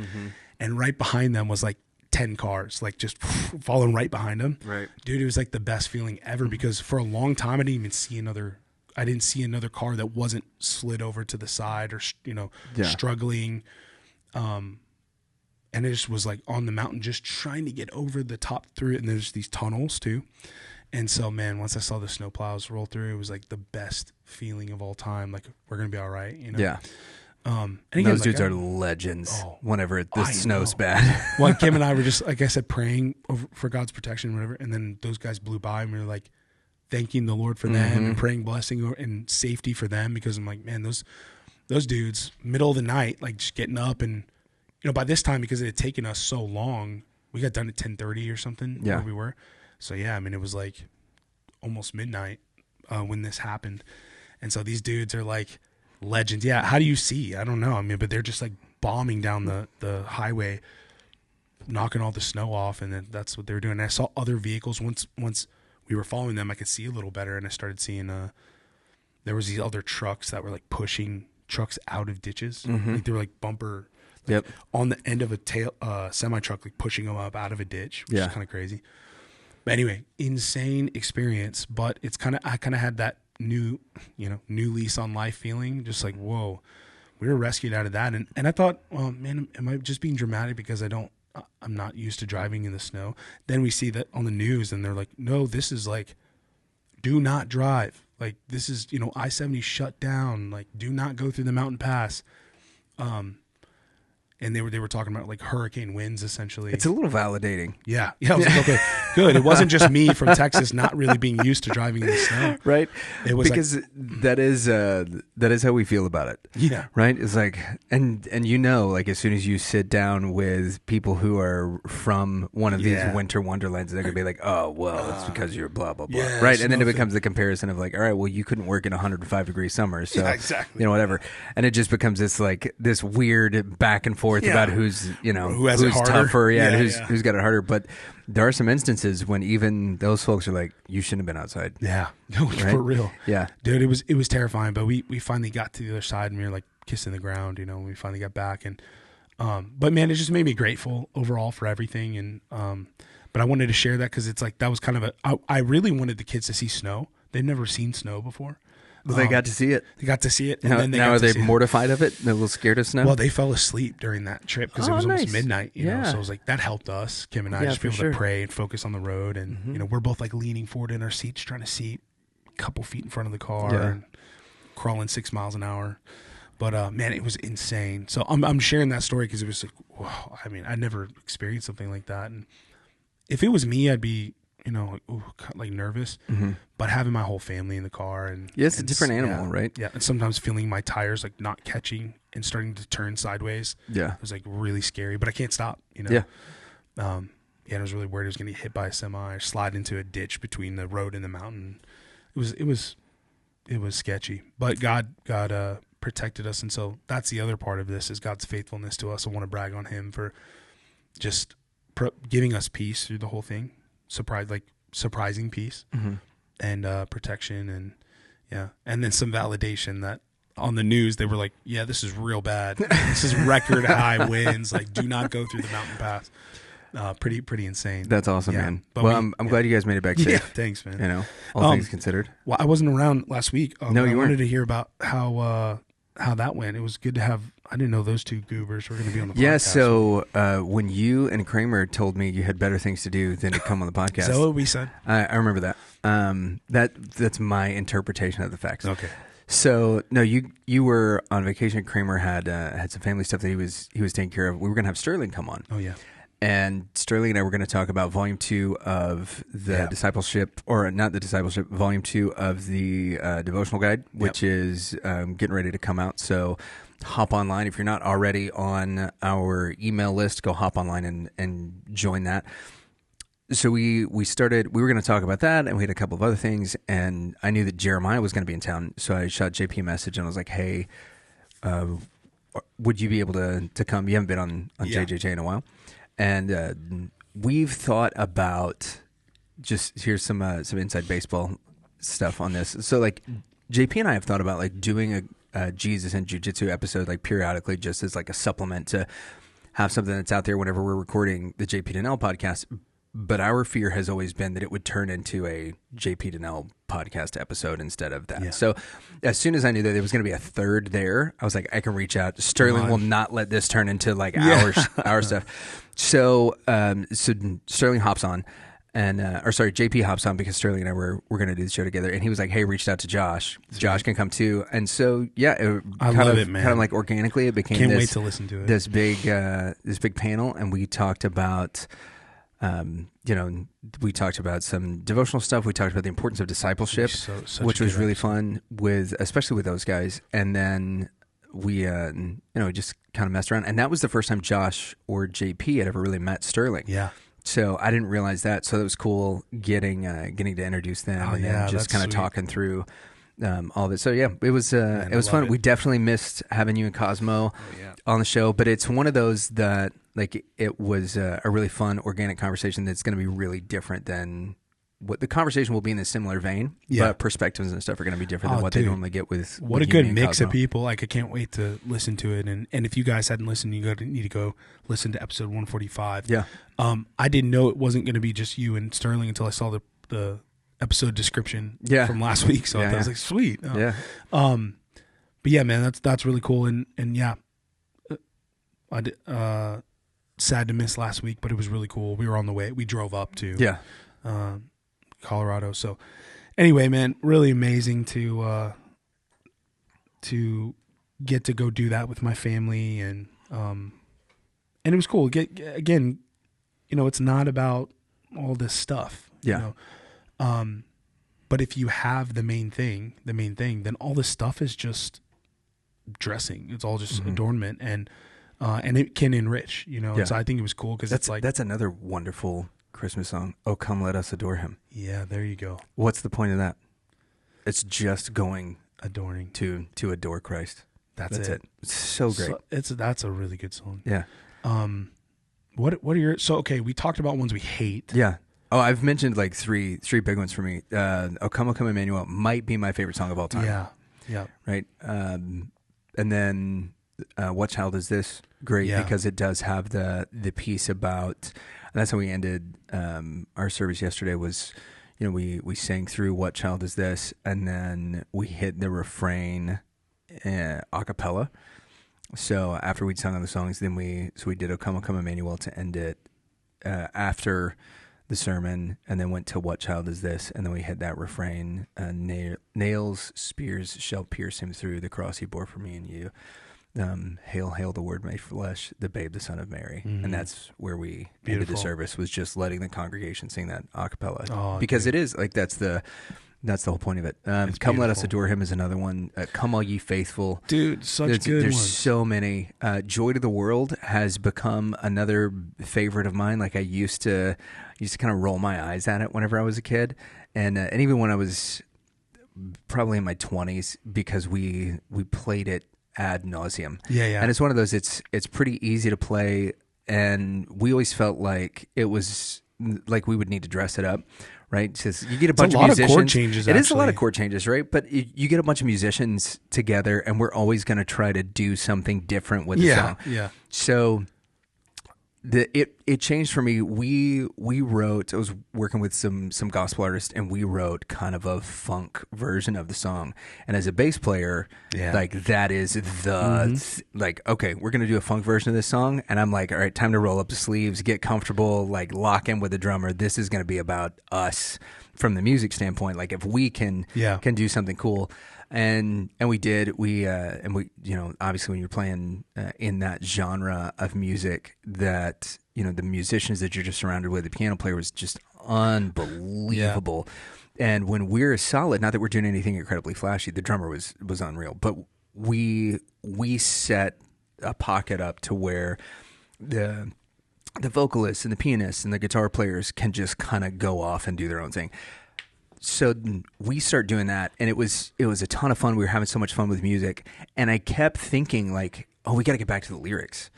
And right behind them was like 10 cars, like just following right behind them. Right. Dude, it was like the best feeling ever because for a long time I didn't see another car that wasn't slid over to the side or, struggling. And it just was like on the mountain, just trying to get over the top through it. And there's these tunnels too. And so, man, once I saw the snowplows roll through, it was like the best feeling of all time. Like, we're going to be all right, Yeah. And again, Those like, dudes are legends whenever the snow's know. bad. Well, Kim and I were just, like I said, praying for God's protection, whatever. And then those guys blew by and we were like thanking the Lord for them and praying blessing and safety for them because I'm like, man, those dudes, middle of the night, like just getting up and, by this time, because it had taken us so long, we got done at 10:30 or something where we were. So, yeah, I mean, it was like almost midnight when this happened. And so these dudes are like legends. Yeah, how do you see? I don't know. I mean, but they're just like bombing down the highway, knocking all the snow off, and then that's what they were doing. And I saw other vehicles. Once we were following them, I could see a little better, and I started seeing there was these other trucks that were like pushing trucks out of ditches. Like they were like bumper on the end of a semi truck, like pushing them up out of a ditch, which is kind of crazy. But anyway, insane experience. But I kind of had that new lease on life feeling, just like, whoa, we were rescued out of that. And I thought, well, man, am I just being dramatic because I'm not used to driving in the snow? Then we see that on the news and they're like, no, this is like, do not drive Like, this is, I-70 shut down. Like, do not go through the mountain pass. And they were talking about like hurricane winds essentially. It's a little validating. Yeah. I was like, okay, good. It wasn't just me from Texas not really being used to driving in the snow. Right. It was because that is how we feel about it. Yeah. Right. It's like, and like as soon as you sit down with people who are from one of these winter wonderlands, they're gonna be like, oh, well, it's because you're blah blah blah. Yeah, right. And then it becomes the comparison of like, all right, well, you couldn't work in 105-degree summer, so exactly. Whatever. And it just becomes this weird back and forth about who's who's tougher, who's got it harder. But there are some instances when even those folks are like, you shouldn't have been outside. Yeah, no, right? For real. Yeah, dude, it was terrifying. But we finally got to the other side and we were like kissing the ground. We finally got back and but man, it just made me grateful overall for everything. And but I wanted to share that because it's like that was kind of I really wanted the kids to see snow. They've never seen snow before. Well, they got to see it. They got to see it. And now are they mortified of it? They're a little scared of snow? Well, they fell asleep during that trip because it was almost midnight. You know, so it was like that helped us, Kim and I, just be able to pray and focus on the road. And we're both like leaning forward in our seats, trying to see a couple feet in front of the car and crawling 6 miles an hour. But man, it was insane. So I'm sharing that story because it was like, wow. I mean, I never experienced something like that. And if it was me, I'd be like nervous, but having my whole family in the car and it's a different animal, right? Yeah, and sometimes feeling my tires like not catching and starting to turn sideways. Yeah, it was like really scary, but I can't stop. Yeah, I was really worried I was going to get hit by a semi or slide into a ditch between the road and the mountain. It was sketchy, but God protected us, and so that's the other part of this is God's faithfulness to us. I want to brag on Him for just giving us peace through the whole thing. Surprising peace and protection and then some validation that on the news they were like, yeah, this is real bad. This is record high winds. Like, do not go through the mountain pass. Pretty insane. That's awesome, man. But I'm glad you guys made it back safe. Yeah, thanks, man. All things considered. Well, I wasn't around last week. No, you I weren't. wanted to hear about how that went. It was good to have. I didn't know those two goobers were going to be on the podcast. Yeah, so when you and Kramer told me you had better things to do than to come on the podcast. Is that what we said? I remember that. That's my interpretation of the facts. Okay. So no, you were on vacation. Kramer had some family stuff that he was taking care of. We were going to have Sterling come on. Oh yeah. And Sterling and I were going to talk about volume 2 of the discipleship, or not the discipleship, volume 2 of the devotional guide, which is getting ready to come out. So hop online. If you're not already on our email list, go hop online and join that. So we were going to talk about that, and we had a couple of other things, and I knew that Jeremiah was going to be in town. So I shot JP a message and I was like, hey, would you be able to come? You haven't been on J&JJ in a while. And we've thought about here's some inside baseball stuff on this. So like JP and I have thought about like doing a Jesus and Jiu-Jitsu episode like periodically, just as like a supplement to have something that's out there whenever we're recording the JP Donnell podcast. But our fear has always been that it would turn into a JP Donnell podcast episode instead of that. Yeah. So as soon as I knew that there was going to be a third there, I was like, I can reach out. Sterling will not let this turn into like our stuff. So Sterling hops on, and JP hops on because Sterling and I were going to do the show together, and he was like, hey, reached out to Josh. Josh can come too. And so I love it, man. Kind of like organically it became Can't wait to listen to it. This big panel, and we talked about. We talked about some devotional stuff. We talked about the importance of discipleship, which was really fun especially with those guys. And then we, just kind of messed around. And that was the first time Josh or JP had ever really met Sterling. Yeah. So I didn't realize that. So it was cool getting to introduce them and just kind of talking through all of it. So yeah, it was fun. We definitely missed having you and Cosmo on the show, but it's one of those that like it was a really fun organic conversation that's going to be really different than what the conversation will be in a similar vein. Yeah, but perspectives and stuff are going to be different than what they normally get with. What a good mix of people! Like I can't wait to listen to it. And if you guys hadn't listened, you need to go listen to episode 145. Yeah. I didn't know it wasn't going to be just you and Sterling until I saw the episode description from last week. So I was like, sweet. Yeah. But yeah, man, that's really cool. And yeah, I did, sad to miss last week, but it was really cool. We were on the way. We drove up to Colorado. So Anyway, man, really amazing to get to go do that with my family, and it was cool. Again, it's not about all this stuff. Yeah. But if you have the main thing, then all this stuff is just dressing. It's all just adornment, and it can enrich. Yeah. So I think it was cool because that's another wonderful Christmas song. Oh, come let us adore him. Yeah, there you go. What's the point of that? It's just adoring to adore Christ. That's it. It's so great. That's a really good song. Yeah. What are your okay? We talked about ones we hate. Yeah. Oh, I've mentioned like three big ones for me. "O Come, Emmanuel" might be my favorite song of all time. Yeah. Yeah. Right. And then "What Child Is This?" Great, because it does have the piece about. And that's how we ended our service yesterday. Was we sang through "What Child Is This?" and then we hit the refrain a cappella. So after we'd sung on the songs, then we did "O Come, Emmanuel" to end it after the sermon, and then went to "What Child Is This?" and then we hit that refrain, "Nails, spears shall pierce him through, the cross he bore for me and you. Hail, hail the Word made flesh, the babe, the Son of Mary." And that's where we ended the service, was just letting the congregation sing that a cappella, because it is like that's the whole point of it. "Come Let Us Adore Him" is another one. "Come All Ye Faithful." Dude, good There's ones. so many. "Joy to the World" has become another favorite of mine. Like I used to kind of roll my eyes at it whenever I was a kid. And even when I was probably in my 20s, because we played it ad nauseum. Yeah. And it's one of those, it's pretty easy to play. And we always felt like it was like we would need to dress it up. Right, because you get a bunch of musicians. Chord changes. It is a lot of chord changes, right? But you get a bunch of musicians together, and we're always going to try to do something different with the song. Yeah. So it changed for me. We wrote. I was working with some gospel artists, and we wrote kind of a funk version of the song. And as a bass player, like that is the like, okay, we're gonna do a funk version of this song, and I'm like, all right, time to roll up the sleeves, get comfortable, like lock in with the drummer. This is gonna be about us from the music standpoint. Like if we can do something cool. And we did, obviously when you're playing in that genre of music, that, the musicians that you're just surrounded with, the piano player was just unbelievable. And when we're solid, not that we're doing anything incredibly flashy, the drummer was unreal, but we set a pocket up to where the vocalists and the pianists and the guitar players can just kind of go off and do their own thing. So we start doing that, and it was a ton of fun. We were having so much fun with music, and I kept thinking like, oh, we got to get back to the lyrics.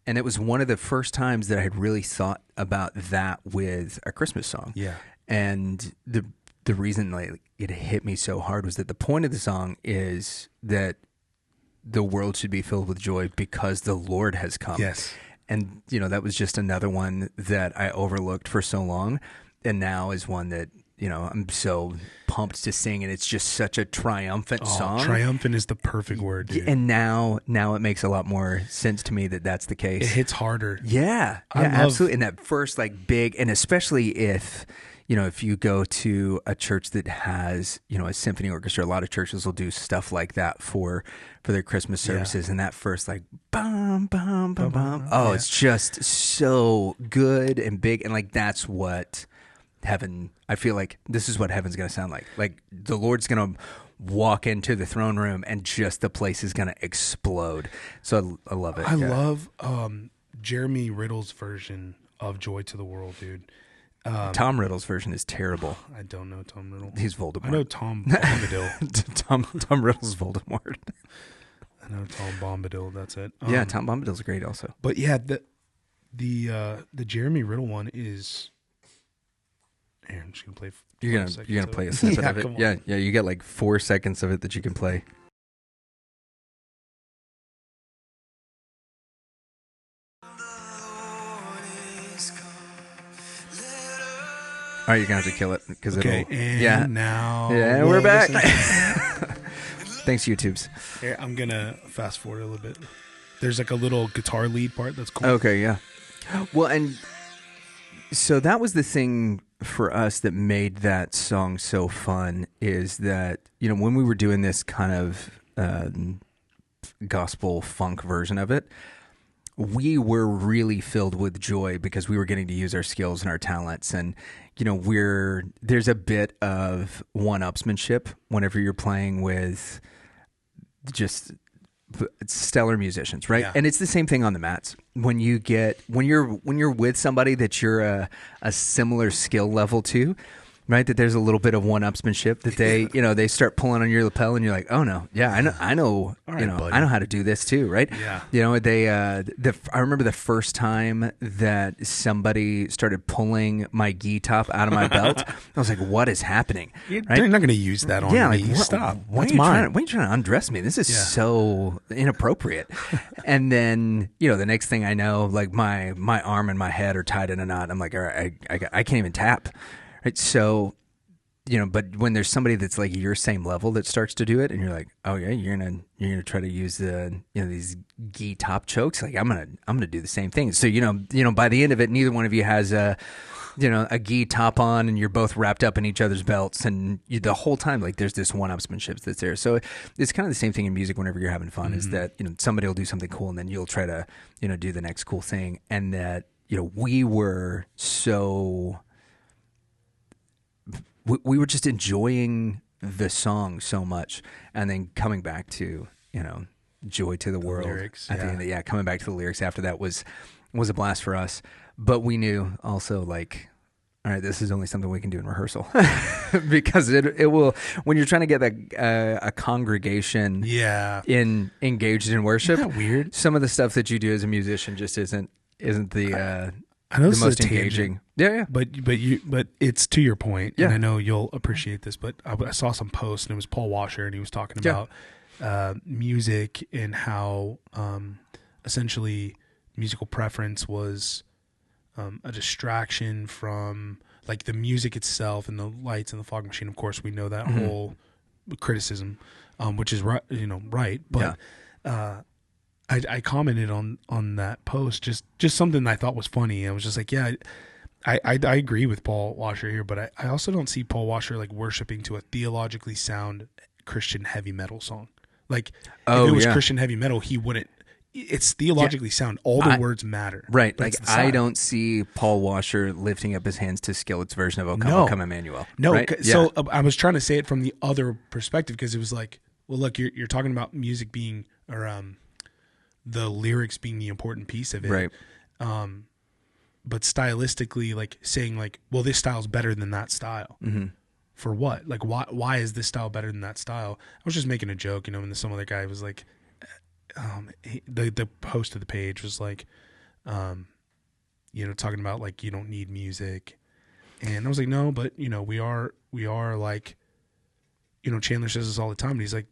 And it was one of the first times that I had really thought about that with a Christmas song. Yeah. And the reason like it hit me so hard was that the point of the song is that the world should be filled with joy because the Lord has come. Yes. And that was just another one that I overlooked for so long, and now is one that I'm so pumped to sing, and it's just such a triumphant song. Triumphant is the perfect word, dude. And now it makes a lot more sense to me that that's the case. It hits harder. Yeah, absolutely. And that first like big, and especially if you go to a church that has a symphony orchestra, a lot of churches will do stuff like that for their Christmas services, and that first like bum bum bum bum. Oh, it's just so good and big, and like that's what heaven, I feel like this is what heaven's going to sound like. Like the Lord's going to walk into the throne room and just the place is going to explode. So I love it. I love Jeremy Riddle's version of "Joy to the World," dude. Tom Riddle's version is terrible. I don't know Tom Riddle. He's Voldemort. I know Tom Bombadil. Tom Riddle's Voldemort. I know Tom Bombadil. That's it. Yeah, Tom Bombadil's great also. But yeah, the Jeremy Riddle one is. Here, I'm just gonna play. You're gonna play a snippet of it. Yeah. You get like 4 seconds of it that you can play. All right, you're gonna have to kill it because okay, now we're back. Thanks, YouTubes. Here, I'm gonna fast forward a little bit. There's like a little guitar lead part that's cool. Okay, yeah. Well, and So that was the thing for us that made that song so fun, is that, you know, when we were doing this kind of gospel funk version of it, we were really filled with joy because we were getting to use our skills and our talents. And, you know, there's a bit of one-upsmanship whenever you're playing with just stellar musicians, right? Yeah. And it's the same thing on the mats. When you're with somebody that you're a similar skill level to, right? That there's a little bit of one-upsmanship that they, you know, they start pulling on your lapel, and you're like, oh no, yeah, I know, All right, you know, buddy. I know how to do this too, right? Yeah. You know, I remember the first time that somebody started pulling my gi top out of my belt. I was like, what is happening? You're Right? not going to use that on Yeah, me. like, Stop. Why That's are mine. you trying to undress me? This is Yeah. so inappropriate. And then, you know, the next thing I know, like my arm and my head are tied in a knot. I'm like, all right, I can't even tap. Right? So, you know, but when there's somebody that's like your same level that starts to do it, and you're like, oh yeah, you're gonna try to use the, you know, these gi top chokes, like I'm gonna do the same thing. So you know, by the end of it, neither one of you has a gi top on, and you're both wrapped up in each other's belts, and the whole time, like, there's this one-upsmanship that's there. So it's kind of the same thing in music. Whenever you're having fun, is that, you know, somebody will do something cool, and then you'll try to, you know, do the next cool thing, and that, you know, we were just enjoying the song so much, and then coming back to, you know, Joy to the World lyrics, at the end. Coming back to the lyrics after that was a blast for us. But we knew also, like, all right, this is only something we can do in rehearsal because it will, when you're trying to get a congregation engaged in worship. Isn't that weird? Some of the stuff that you do as a musician just isn't the I know the this most is a engaging. tangent, but it's to your point, Yeah. and I know you'll appreciate this. But I saw some posts, and it was Paul Washer, and he was talking about music and how essentially musical preference was a distraction from, like, the music itself and the lights and the fog machine. Of course, we know that whole criticism, which is right, you know, right, but. I commented on that post, just something I thought was funny. I was just like, yeah, I agree with Paul Washer here, but I also don't see Paul Washer like worshiping to a theologically sound Christian heavy metal song. Like, if it was Christian heavy metal, he wouldn't. It's theologically sound. All the words matter. Right. But Like, it's the I sound. don't see Paul Washer lifting up his hands to Skillet's version of O Come Emmanuel. No. Right? So I was trying to say it from the other perspective, because it was like, well, look, you're talking about music being, or the lyrics being the important piece of it. Right. But stylistically, like, saying like, well, this style's better than that style. Mm-hmm. For what? Like, why is this style better than that style? I was just making a joke, you know, and some other guy was like, the post of the page was like, you know, talking about like, you don't need music. And I was like, no, but, you know, we are like, you know, Chandler says this all the time, and he's like,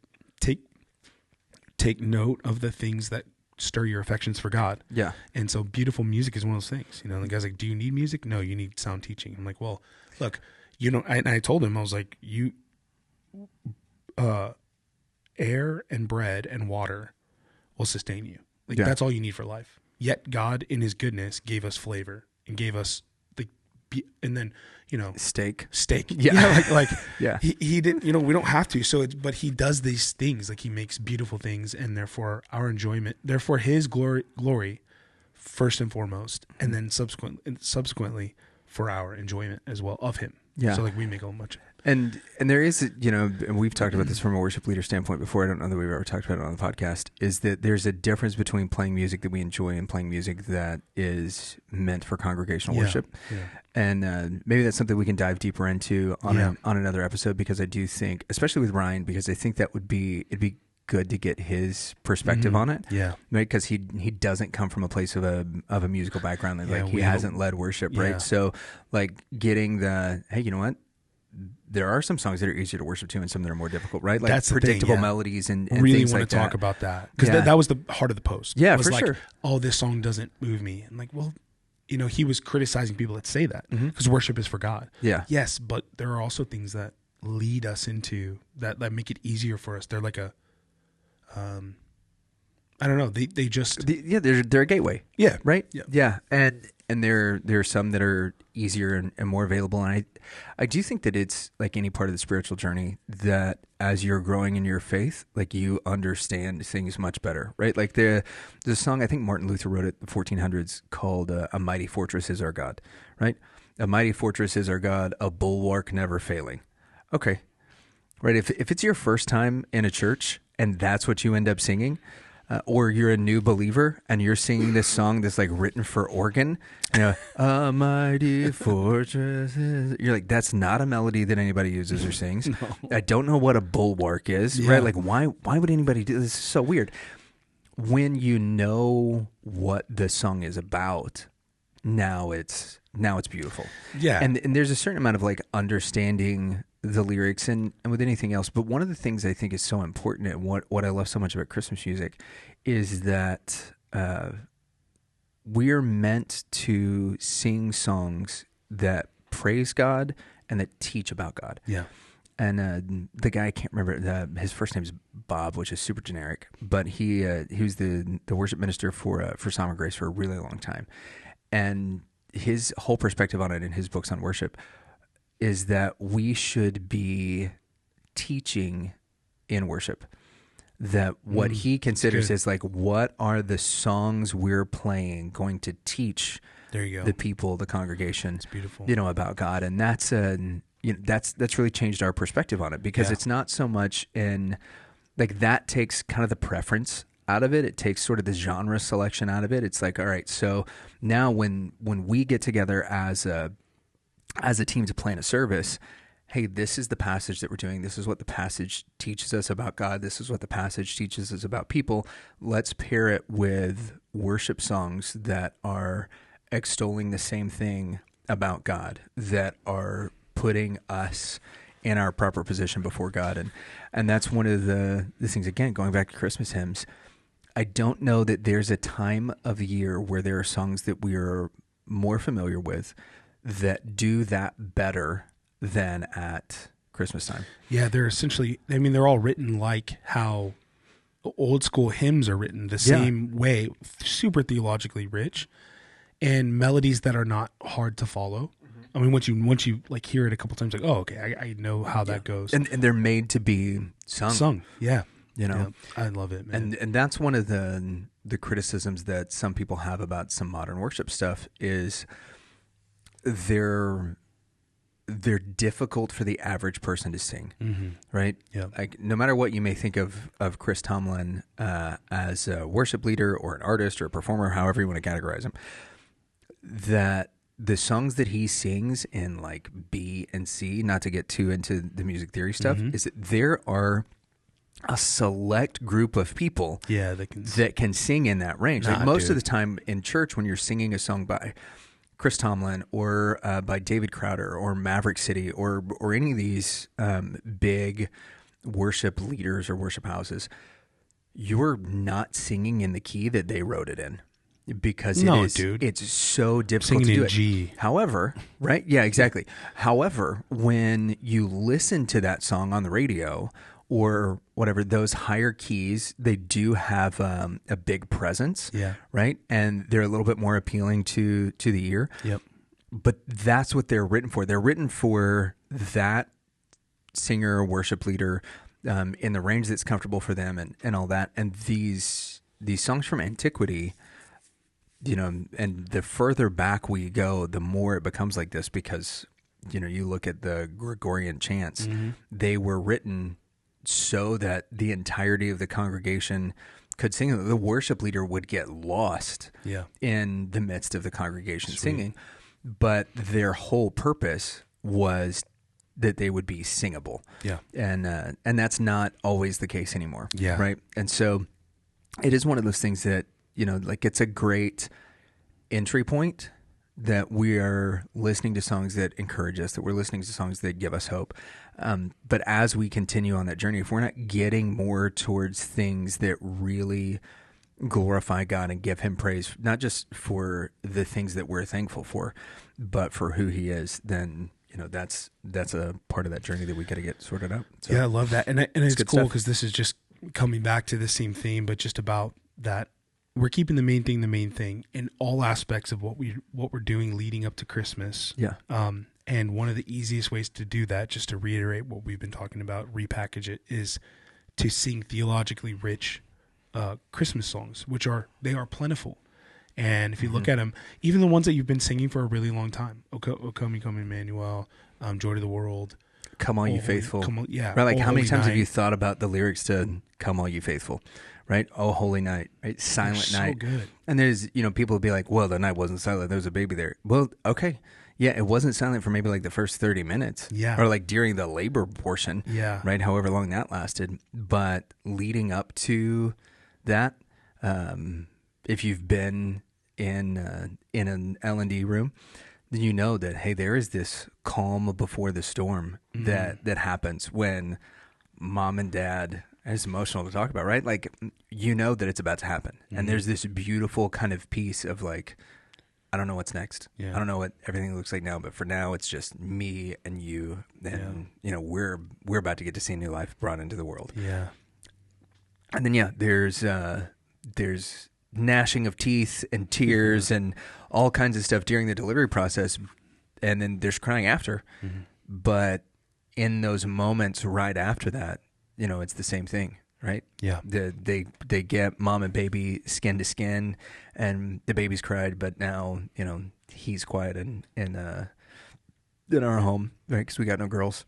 take note of the things that stir your affections for God. Yeah. And so beautiful music is one of those things. You know, the guy's like, do you need music? No, you need sound teaching. I'm like, well, look, you know, and I told him, I was like, air and bread and water will sustain you. Like, that's all you need for life. Yet God in his goodness gave us flavor and gave us and then, you know, steak. Yeah. Like Yeah. He didn't, you know, we don't have to. So but he does these things, like he makes beautiful things, and therefore our enjoyment, therefore his glory first and foremost, and then subsequently for our enjoyment as well of him. Yeah. So like we make a much. And there is, you know, and we've talked about this from a worship leader standpoint before. I don't know that we've ever talked about it on the podcast, is that there's a difference between playing music that we enjoy and playing music that is meant for congregational worship. Yeah. And maybe that's something we can dive deeper into on another episode, because I do think, especially with Ryan, because I think it'd be good to get his perspective on it. Yeah. Right. Because he doesn't come from a place of a musical background. Like, he hasn't led worship. Right. So like getting hey, you know what? There are some songs that are easier to worship to, and some that are more difficult, right? Like, that's predictable melodies and really things want like to talk about that, because that was the heart of the post. Yeah, was for like, sure. Oh, this song doesn't move me. And like, well, you know, he was criticizing people that say that, because worship is for God. Yeah. Yes, but there are also things that lead us into that make it easier for us. They're like I I don't know. They just they're a gateway. yeah Right. yeah And there are some that are easier and more available. And I do think that it's like any part of the spiritual journey that as you're growing in your faith, like you understand things much better, right? Like there's a song, I think Martin Luther wrote it in the 1400s called A Mighty Fortress is Our God, right? A mighty fortress is our God, a bulwark never failing. Okay. Right. If it's your first time in a church and that's what you end up singing, or you're a new believer and you're singing this song that's like written for organ, a mighty fortress is... You're like, that's not a melody that anybody uses or sings. No. I don't know what a bulwark is, right? Like, why would anybody do this? This is so weird. When you know what the song is about, now it's beautiful. Yeah. And there's a certain amount of like understanding the lyrics and with anything else. But one of the things I think is so important and what I love so much about Christmas music is that we're meant to sing songs that praise God and that teach about God. Yeah. And the guy, I can't remember, his first name is Bob, which is super generic, but he was the worship minister for Sovereign Grace for a really long time. And his whole perspective on it in his books on worship is that we should be teaching in worship. That what he considers is like, what are the songs we're playing going to teach there you go. the people, the congregation, It's beautiful. About God. And that's that's really changed our perspective on it, because it's not so much in like that takes kind of the preference out of it. It takes sort of the genre selection out of it. It's like, all right, so now when we get together as a team to plan a service, hey, this is the passage that we're doing. This is what the passage teaches us about God. This is what the passage teaches us about people. Let's pair it with worship songs that are extolling the same thing about God, that are putting us in our proper position before God. And that's one of the things, again, going back to Christmas hymns. I don't know that there's a time of year where there are songs that we are more familiar with that do that better than at Christmas time. Yeah, they're essentially, I mean, they're all written like how old school hymns are written, the same way, super theologically rich, and melodies that are not hard to follow. I mean, once you like hear it a couple times, like, oh, okay, I know how that goes. And they're made to be sung. Yeah. Yeah, I love it, man. And that's one of the criticisms that some people have about some modern worship stuff is they're difficult for the average person to sing, right? Yeah. Like no matter what you may think of Chris Tomlin as a worship leader or an artist or a performer, however you want to categorize him, that the songs that he sings in like B and C, not to get too into the music theory stuff, is that there are a select group of people that can sing in that range. Like most of the time in church, when you're singing a song by Chris Tomlin or by David Crowder or Maverick City or any of these big worship leaders or worship houses, you're not singing in the key that they wrote it in, because it's so difficult singing to do in it. G. However, right? Yeah, exactly. However, when you listen to that song on the radio or whatever, those higher keys, they do have a big presence, right? And they're a little bit more appealing to the ear. Yep. But that's what they're written for. They're written for that singer or worship leader in the range that's comfortable for them and all that. And these songs from antiquity, and the further back we go, the more it becomes like this, because, you look at the Gregorian chants, they were written so that the entirety of the congregation could sing. The worship leader would get lost in the midst of the congregation singing, but their whole purpose was that they would be singable. Yeah. And that's not always the case anymore. Yeah. Right. And so it is one of those things that, like it's a great entry point, that we are listening to songs that encourage us, that we're listening to songs that give us hope. But as we continue on that journey, if we're not getting more towards things that really glorify God and give him praise, not just for the things that we're thankful for, but for who he is, then, that's a part of that journey that we got to get sorted out. So, yeah, I love that. And it's cool because this is just coming back to the same theme, but just about that we're keeping the main thing in all aspects of what we're doing leading up to Christmas. Yeah. And one of the easiest ways to do that, just to reiterate what we've been talking about, repackage it, is to sing theologically rich Christmas songs, they are plentiful. And if you look at them, even the ones that you've been singing for a really long time, O Come, Come Emmanuel, Joy to the World, Come All You Faithful. Yeah. Right, like how many times Night. have you thought about the lyrics to Come All You Faithful? Right? Oh, Holy Night, right? Silent Night. So good. And there's, people will be like, well, the night wasn't silent. There was a baby there. Well, okay. Yeah, it wasn't silent for maybe like the first 30 minutes. Yeah. Or like during the labor portion. Yeah. Right? However long that lasted. But leading up to that, if you've been in an L&D room, then you know that, hey, there is this calm before the storm that happens when mom and dad, and it's emotional to talk about, right? Like, you know that it's about to happen. And there's this beautiful kind of piece of like, I don't know what's next. Yeah. I don't know what everything looks like now, but for now it's just me and you. And, we're about to get to see a new life brought into the world. Yeah. And then, there's gnashing of teeth and tears and all kinds of stuff during the delivery process. And then there's crying after. But in those moments right after that, it's the same thing, right? Yeah. They get mom and baby skin to skin, and the baby's cried, but now, he's quiet in our home, right? Because we got no girls.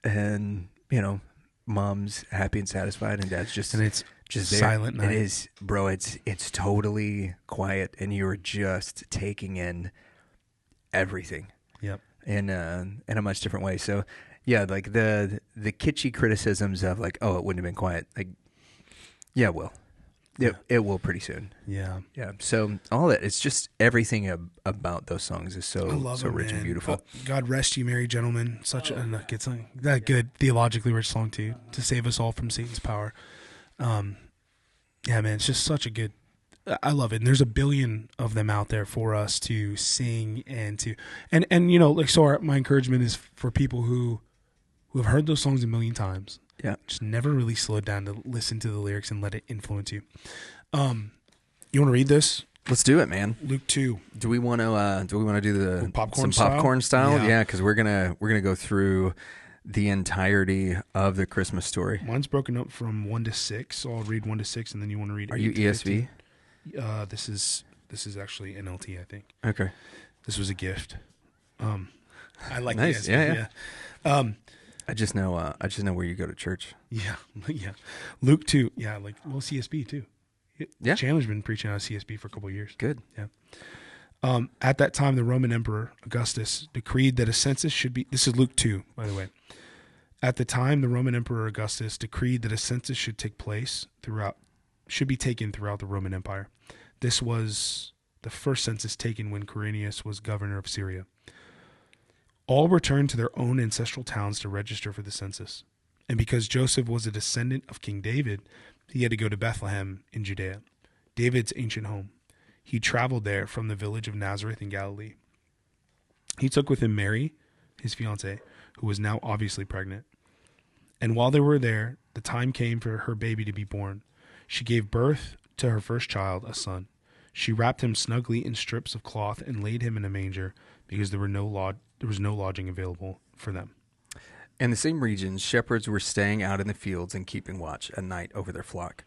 And, mom's happy and satisfied, and dad's just... And it's just there. Silent night. It is, bro. It's totally quiet, and you're just taking in everything. Yep. In a much different way. So, yeah, like the kitschy criticisms of like, oh, it wouldn't have been quiet. Like, yeah, it will. It will pretty soon. Yeah. Yeah. So all that, it's just everything about those songs is so rich and beautiful. God rest you, merry gentlemen. Such a good song. That good theologically rich song too, to save us all from Satan's power. Yeah, man, it's just such a good. I love it. And there's a billion of them out there for us to sing and to, and like, so my encouragement is for people who have heard those songs a million times. Yeah. Just never really slowed down to listen to the lyrics and let it influence you. You want to read this? Let's do it, man. Luke 2. Do we want to do the popcorn style? Yeah, because we're gonna go through the entirety of the Christmas story. Mine's broken up from 1 to 6, so I'll read 1 to 6, and then you want to read. Are you ESV? This is actually NLT, I think. Okay. This was a gift. I like nice. ESV. Yeah. I just know where you go to church. Yeah. Yeah. Luke 2. Yeah. CSB too. Yeah. Chandler's been preaching on CSB for a couple of years. Good. Yeah. At that time, the Roman Emperor Augustus decreed that a census should be. This is Luke 2, by the way. At the time, the Roman Emperor Augustus decreed that a census should be taken throughout the Roman Empire. This was the first census taken when Quirinius was governor of Syria. All returned to their own ancestral towns to register for the census. And because Joseph was a descendant of King David, he had to go to Bethlehem in Judea, David's ancient home. He traveled there from the village of Nazareth in Galilee. He took with him Mary, his fiancée, who was now obviously pregnant. And while they were there, the time came for her baby to be born. She gave birth to her first child, a son. She wrapped him snugly in strips of cloth and laid him in a manger because there was no lodging available for them. In the same regions, shepherds were staying out in the fields and keeping watch at night over their flock.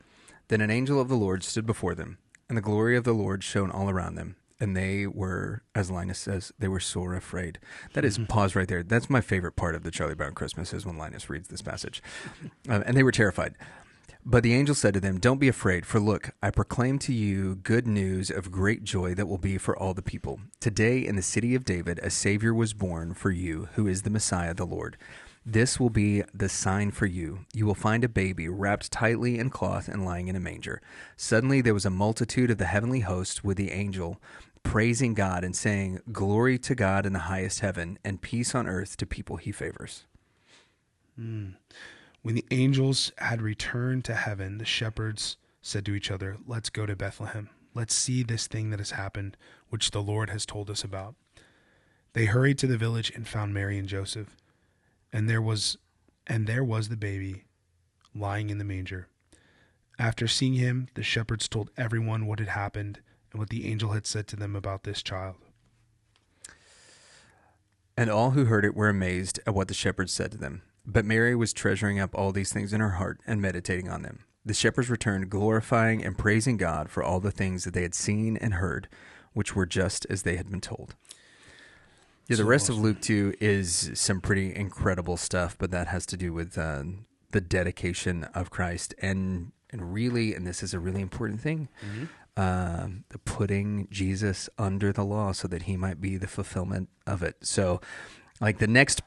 Then an angel of the Lord stood before them, and the glory of the Lord shone all around them. And they were, as Linus says, they were sore afraid. That is, pause right there. That's my favorite part of the Charlie Brown Christmas is when Linus reads this passage. And they were terrified. But the angel said to them, "Don't be afraid, for look, I proclaim to you good news of great joy that will be for all the people. Today in the city of David, a Savior was born for you, who is the Messiah, the Lord. This will be the sign for you. You will find a baby wrapped tightly in cloth and lying in a manger." Suddenly there was a multitude of the heavenly host with the angel, praising God and saying, "Glory to God in the highest heaven, and peace on earth to people he favors." When the angels had returned to heaven, the shepherds said to each other, "Let's go to Bethlehem. Let's see this thing that has happened, which the Lord has told us about." They hurried to the village and found Mary and Joseph. And there was the baby lying in the manger. After seeing him, the shepherds told everyone what had happened and what the angel had said to them about this child. And all who heard it were amazed at what the shepherds said to them. But Mary was treasuring up all these things in her heart and meditating on them. The shepherds returned, glorifying and praising God for all the things that they had seen and heard, which were just as they had been told. Yeah, the rest of Luke 2 is some pretty incredible stuff, but that has to do with the dedication of Christ and really, and this is a really important thing, the putting Jesus under the law so that he might be the fulfillment of it. So, like the next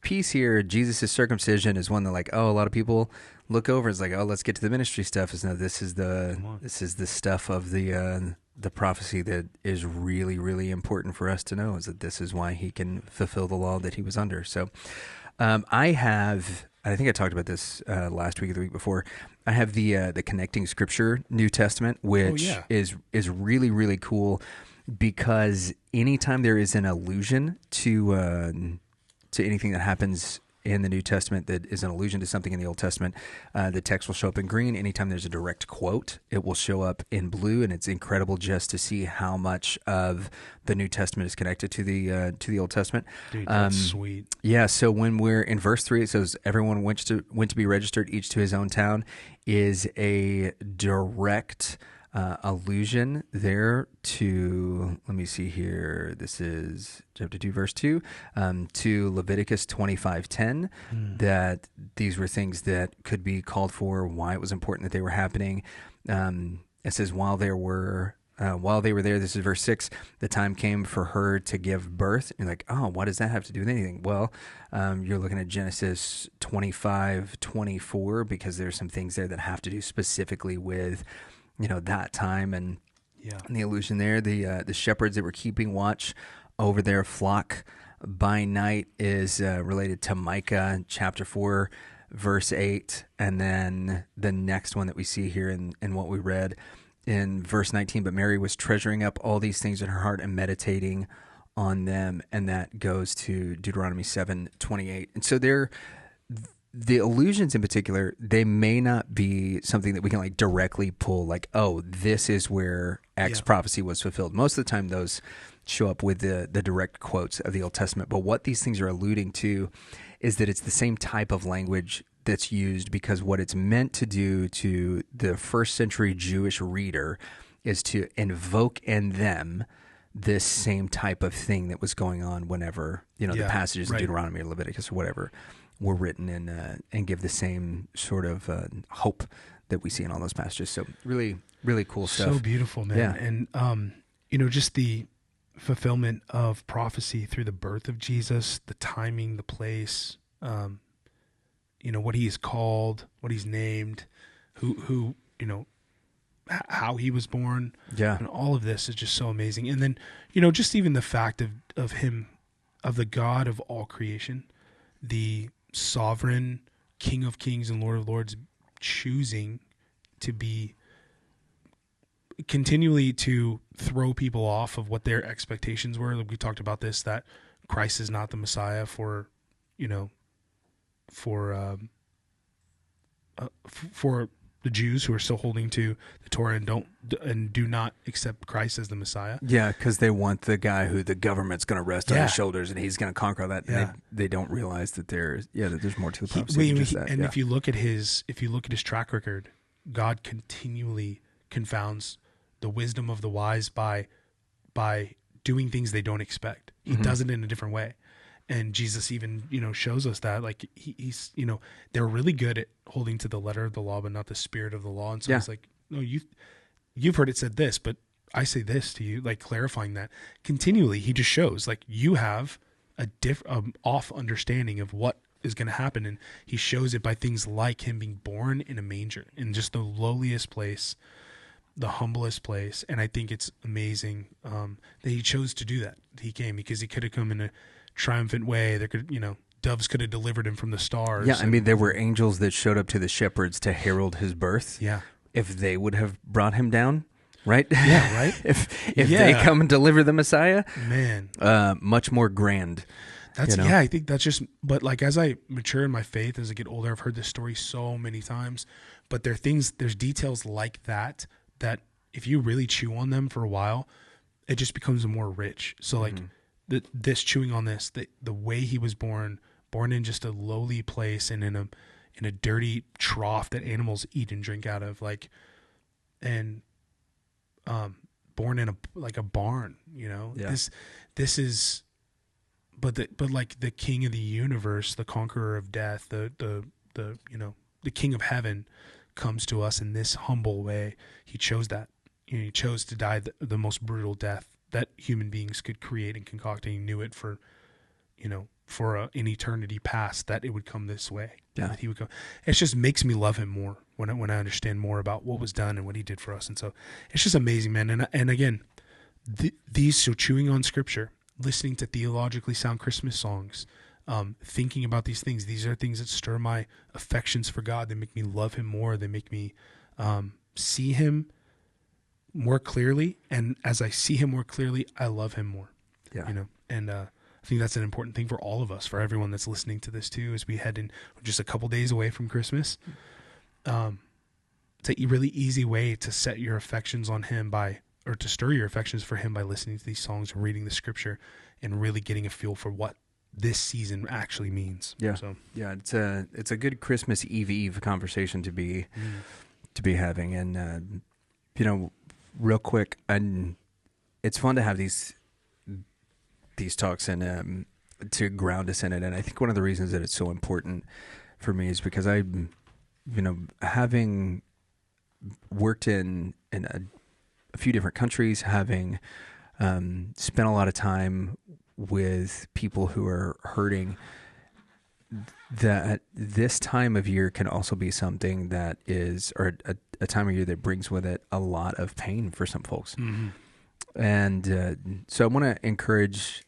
piece here, Jesus' circumcision is one that, like, a lot of people look over. It's like, let's get to the ministry stuff. Is no, this is the stuff of the prophecy that is really, really important for us to know. Is that this is why he can fulfill the law that he was under. So, I think I talked about this last week or the week before. I have the Connecting Scripture New Testament, which is really, really cool because anytime there is an allusion to anything that happens in the New Testament that is an allusion to something in the Old Testament, the text will show up in green. Anytime there's a direct quote, it will show up in blue, and it's incredible just to see how much of the New Testament is connected to the Old Testament. Dude, that's sweet. Yeah, so when we're in verse 3, it says, everyone went to be registered, each to his own town, is a direct allusion there to, let me see here, this is chapter 2, verse 2, to Leviticus 25:10, that these were things that could be called for, why it was important that they were happening. It says, while they were there, this is verse 6, the time came for her to give birth. And you're like, what does that have to do with anything? Well, you're looking at Genesis 25:24, because there's some things there that have to do specifically with that time and the allusion there. The shepherds that were keeping watch over their flock by night is related to Micah chapter 4, verse 8. And then the next one that we see here in what we read in verse 19, but Mary was treasuring up all these things in her heart and meditating on them. And that goes to Deuteronomy 7:28. And so the allusions in particular, they may not be something that we can like directly pull, like, this is where X prophecy was fulfilled. Most of the time those show up with the direct quotes of the Old Testament. But what these things are alluding to is that it's the same type of language that's used, because what it's meant to do to the first century Jewish reader is to invoke in them this same type of thing that was going on whenever, the passages in Deuteronomy or Leviticus or whatever were written and give the same sort of hope that we see in all those passages. So really, really cool stuff. So beautiful, man. Yeah. And, just the fulfillment of prophecy through the birth of Jesus, the timing, the place, what he is called, what he's named, who how he was born. Yeah. And all of this is just so amazing. And then, just even the fact of him, of the God of all creation, the sovereign King of Kings and Lord of Lords, choosing to be continually to throw people off of what their expectations were. Like we talked about this, that Christ is not the Messiah for the Jews who are still holding to the Torah and do not accept Christ as the Messiah. Yeah, because they want the guy who the government's going to rest on his shoulders and he's going to conquer all that. Yeah. And they don't realize that there's more to the prophecy than just that. And if you look at his track record, God continually confounds the wisdom of the wise by doing things they don't expect. He does it in a different way. And Jesus even, shows us that, like, he's, they're really good at holding to the letter of the law, but not the spirit of the law. And so he's like, no, you've heard it said this, but I say this to you, like clarifying that continually. He just shows like you have a off understanding of what is going to happen. And he shows it by things like him being born in a manger, in just the lowliest place, the humblest place. And I think it's amazing that he chose to do that. He came because he could have come in a triumphant way. There could, doves could have delivered him from the stars. Yeah, I mean, there were angels that showed up to the shepherds to herald his birth. Yeah. If they would have brought him down, right? Yeah, right? if they come and deliver the Messiah, man, much more grand That's yeah. I think that's just. But like as I mature in my faith, as I get older, I've heard this story so many times. But there's details like that if you really chew on them for a while, it just becomes more rich. So like this chewing on this, the way he was born in just a lowly place and in a dirty trough that animals eat and drink out of, like, and born in a barn, this is. But like the king of the universe, the conqueror of death, the king of heaven comes to us in this humble way. He chose that. He chose to die the most brutal death that human beings could create and concoct, and he knew it for an eternity past that it would come this way. Yeah. That he would come. It just makes me love him more when I understand more about what was done and what he did for us. And so it's just amazing, man. And again, so chewing on scripture, listening to theologically sound Christmas songs, thinking about these things. These are things that stir my affections for God. They make me love him more. They make me see him more clearly. And as I see him more clearly, I love him more. Yeah. And I think that's an important thing for all of us, for everyone that's listening to this too, as we head in just a couple days away from Christmas. It's a really easy way to set your affections on him or to stir your affections for him by listening to these songs and reading the scripture and really getting a feel for what this season actually means. Yeah. So yeah, it's a good Christmas Eve conversation to be having. And, real quick, and it's fun to have these talks and to ground us in it. And I think one of the reasons that it's so important for me is because I, having worked in a few different countries, having spent a lot of time with people who are hurting, that this time of year can also be something that is, or a time of year that brings with it a lot of pain for some folks. Mm-hmm. And so I want to encourage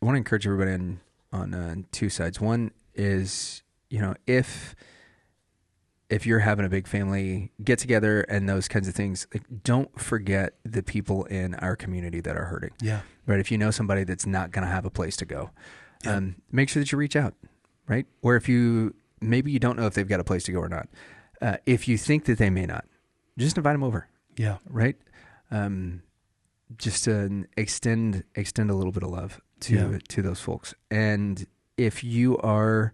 everybody on two sides. One is, if you're having a big family get together and those kinds of things, like, don't forget the people in our community that are hurting. Yeah. Right. If you know somebody that's not going to have a place to go, make sure that you reach out. Right. Or maybe you don't know if they've got a place to go or not. If you think that they may not, just invite them over. Yeah. Right. Just to extend a little bit of love to those folks. And if you are,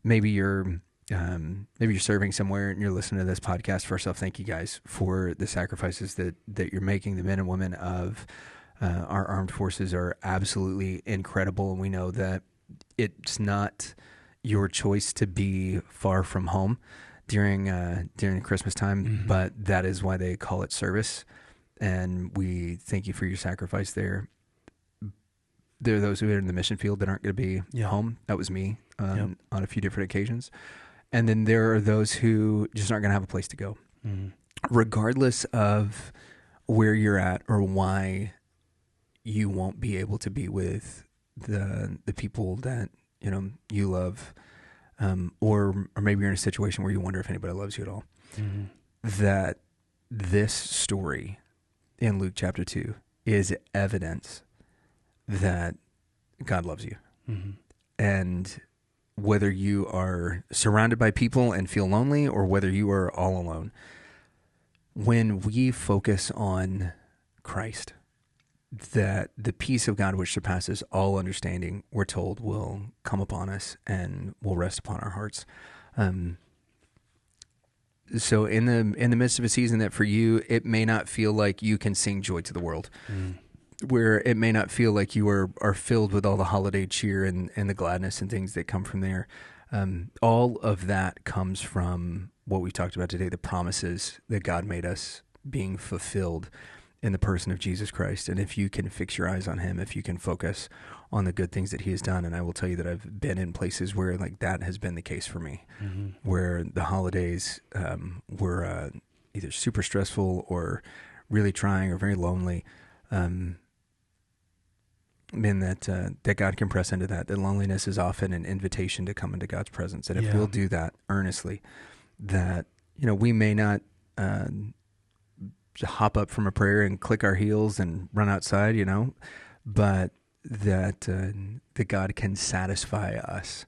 maybe you're serving somewhere and you're listening to this podcast. First off, thank you guys for the sacrifices that you're making. The men and women of our armed forces are absolutely incredible. And we know that it's not your choice to be far from home during Christmas time, but that is why they call it service. And we thank you for your sacrifice there. There are those who are in the mission field that aren't going to be home. That was me on a few different occasions. And then there are those who just aren't going to have a place to go. Mm-hmm. Regardless of where you're at or why you won't be able to be with the people that you love, or maybe you're in a situation where you wonder if anybody loves you at all. Mm-hmm. That this story in Luke chapter 2 is evidence that God loves you. Mm-hmm. And whether you are surrounded by people and feel lonely or whether you are all alone, when we focus on Christ, that the peace of God which surpasses all understanding, we're told, will come upon us and will rest upon our hearts. So in the midst of a season that for you, it may not feel like you can sing joy to the world, where it may not feel like you are filled with all the holiday cheer and the gladness and things that come from there. All of that comes from what we talked about today, the promises that God made us being fulfilled in the person of Jesus Christ. And if you can fix your eyes on him, if you can focus on the good things that he has done, and I will tell you that I've been in places where like that has been the case for me, where the holidays were either super stressful or really trying or very lonely. That God can press into that loneliness is often an invitation to come into God's presence. And if we'll do that earnestly, that, we may not hop up from a prayer and click our heels and run outside, but that God can satisfy us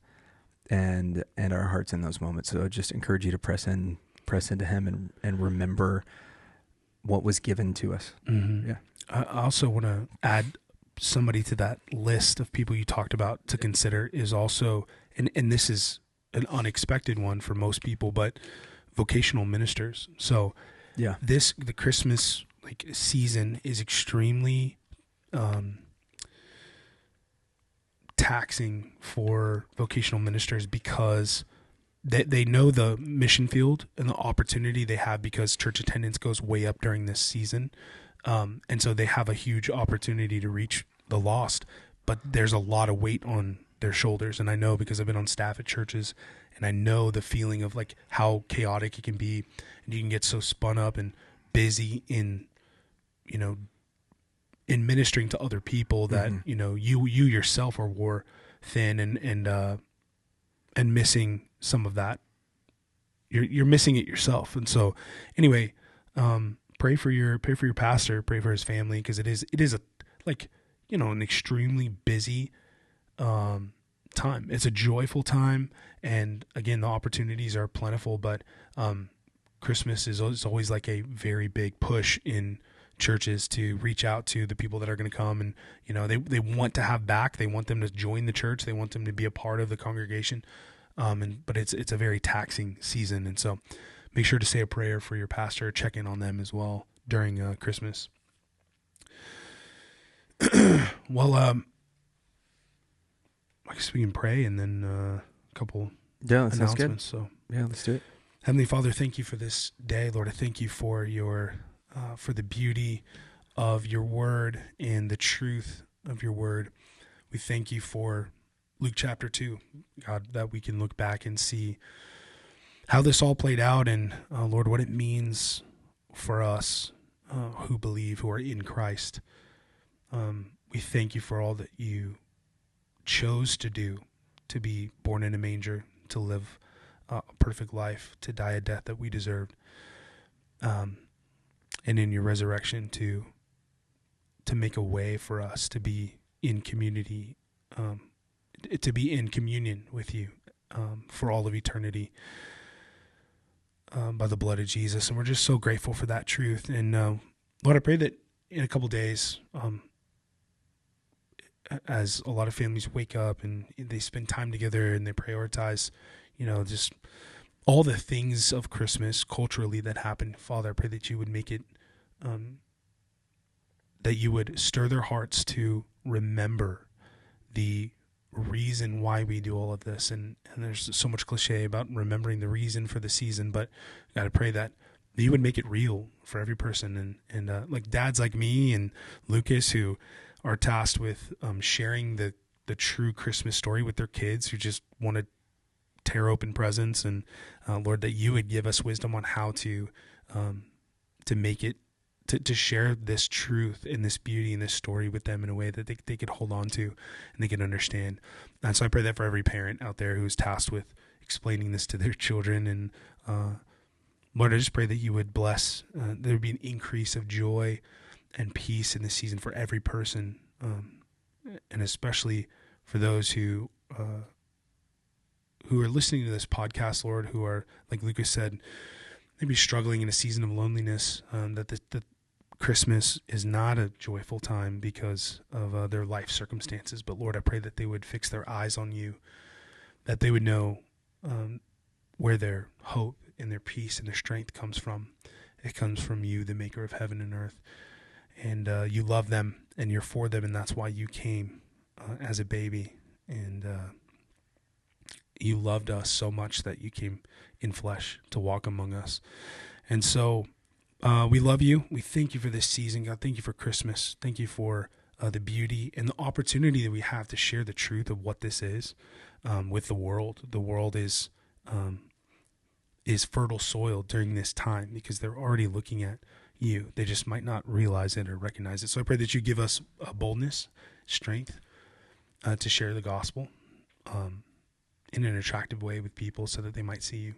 and our hearts in those moments. So I just encourage you to press into Him and remember what was given to us. Mm-hmm. Yeah. I also want to add somebody to that list of people you talked about to consider is also, and this is an unexpected one for most people, but vocational ministers. So Yeah. the Christmas season is extremely taxing for vocational ministers because they know the mission field and the opportunity they have because church attendance goes way up during this season. And so they have a huge opportunity to reach the lost, but there's a lot of weight on their shoulders. And I know because I've been on staff at churches and I know the feeling of how chaotic it can be, and you can get so spun up and busy in ministering to other people that, you yourself are war thin and missing some of that. You're missing it yourself. And so anyway, pray for your pastor, pray for his family. Cause it is an extremely busy, time. It's a joyful time. And again, the opportunities are plentiful, but, Christmas is always like a very big push in churches to reach out to the people that are going to come, and they want to have back. They want them to join the church. They want them to be a part of the congregation. But it's a very taxing season, and so make sure to say a prayer for your pastor. Check in on them as well during Christmas. Well, I guess we can pray and then a couple announcements. So yeah, let's do it. Heavenly Father, thank you for this day, Lord. I thank you for for the beauty of your word and the truth of your word. We thank you for Luke chapter 2, God, that we can look back and see how this all played out and, Lord, what it means for us who believe, who are in Christ. We thank you for all that you chose to do, to be born in a manger, to live a perfect life, to die a death that we deserved, and in your resurrection to make a way for us to be in community, to be in communion with you for all of eternity by the blood of Jesus. And we're just so grateful for that truth. And Lord, I pray that in a couple days, as a lot of families wake up and they spend time together and they prioritize, just all the things of Christmas culturally that happen, Father, I pray that you would make it, that you would stir their hearts to remember the reason why we do all of this. And there's so much cliche about remembering the reason for the season, but God, I pray that you would make it real for every person. And like dads like me and Lucas who are tasked with sharing the true Christmas story with their kids who just want to tear open presents, and Lord, that you would give us wisdom on how to make it, to share this truth and this beauty and this story with them in a way that they could hold on to and they could understand. And so I pray that for every parent out there who's tasked with explaining this to their children. And Lord, I just pray that you would bless, there would be an increase of joy and peace in this season for every person, and especially for those who are listening to this podcast, Lord, who are, like Lucas said, maybe struggling in a season of loneliness, that Christmas is not a joyful time because of their life circumstances. But Lord, I pray that they would fix their eyes on you, that they would know where their hope and their peace and their strength comes from. It comes from you, the maker of heaven and earth. And you love them and you're for them, and that's why you came as a baby. And you loved us so much that you came in flesh to walk among us. And so we love you. We thank you for this season, God. Thank you for Christmas. Thank you for the beauty and the opportunity that we have to share the truth of what this is with the world. The world is fertile soil during this time because they're already looking at you. They just might not realize it or recognize it. So I pray that you give us boldness, strength to share the gospel in an attractive way with people so that they might see you.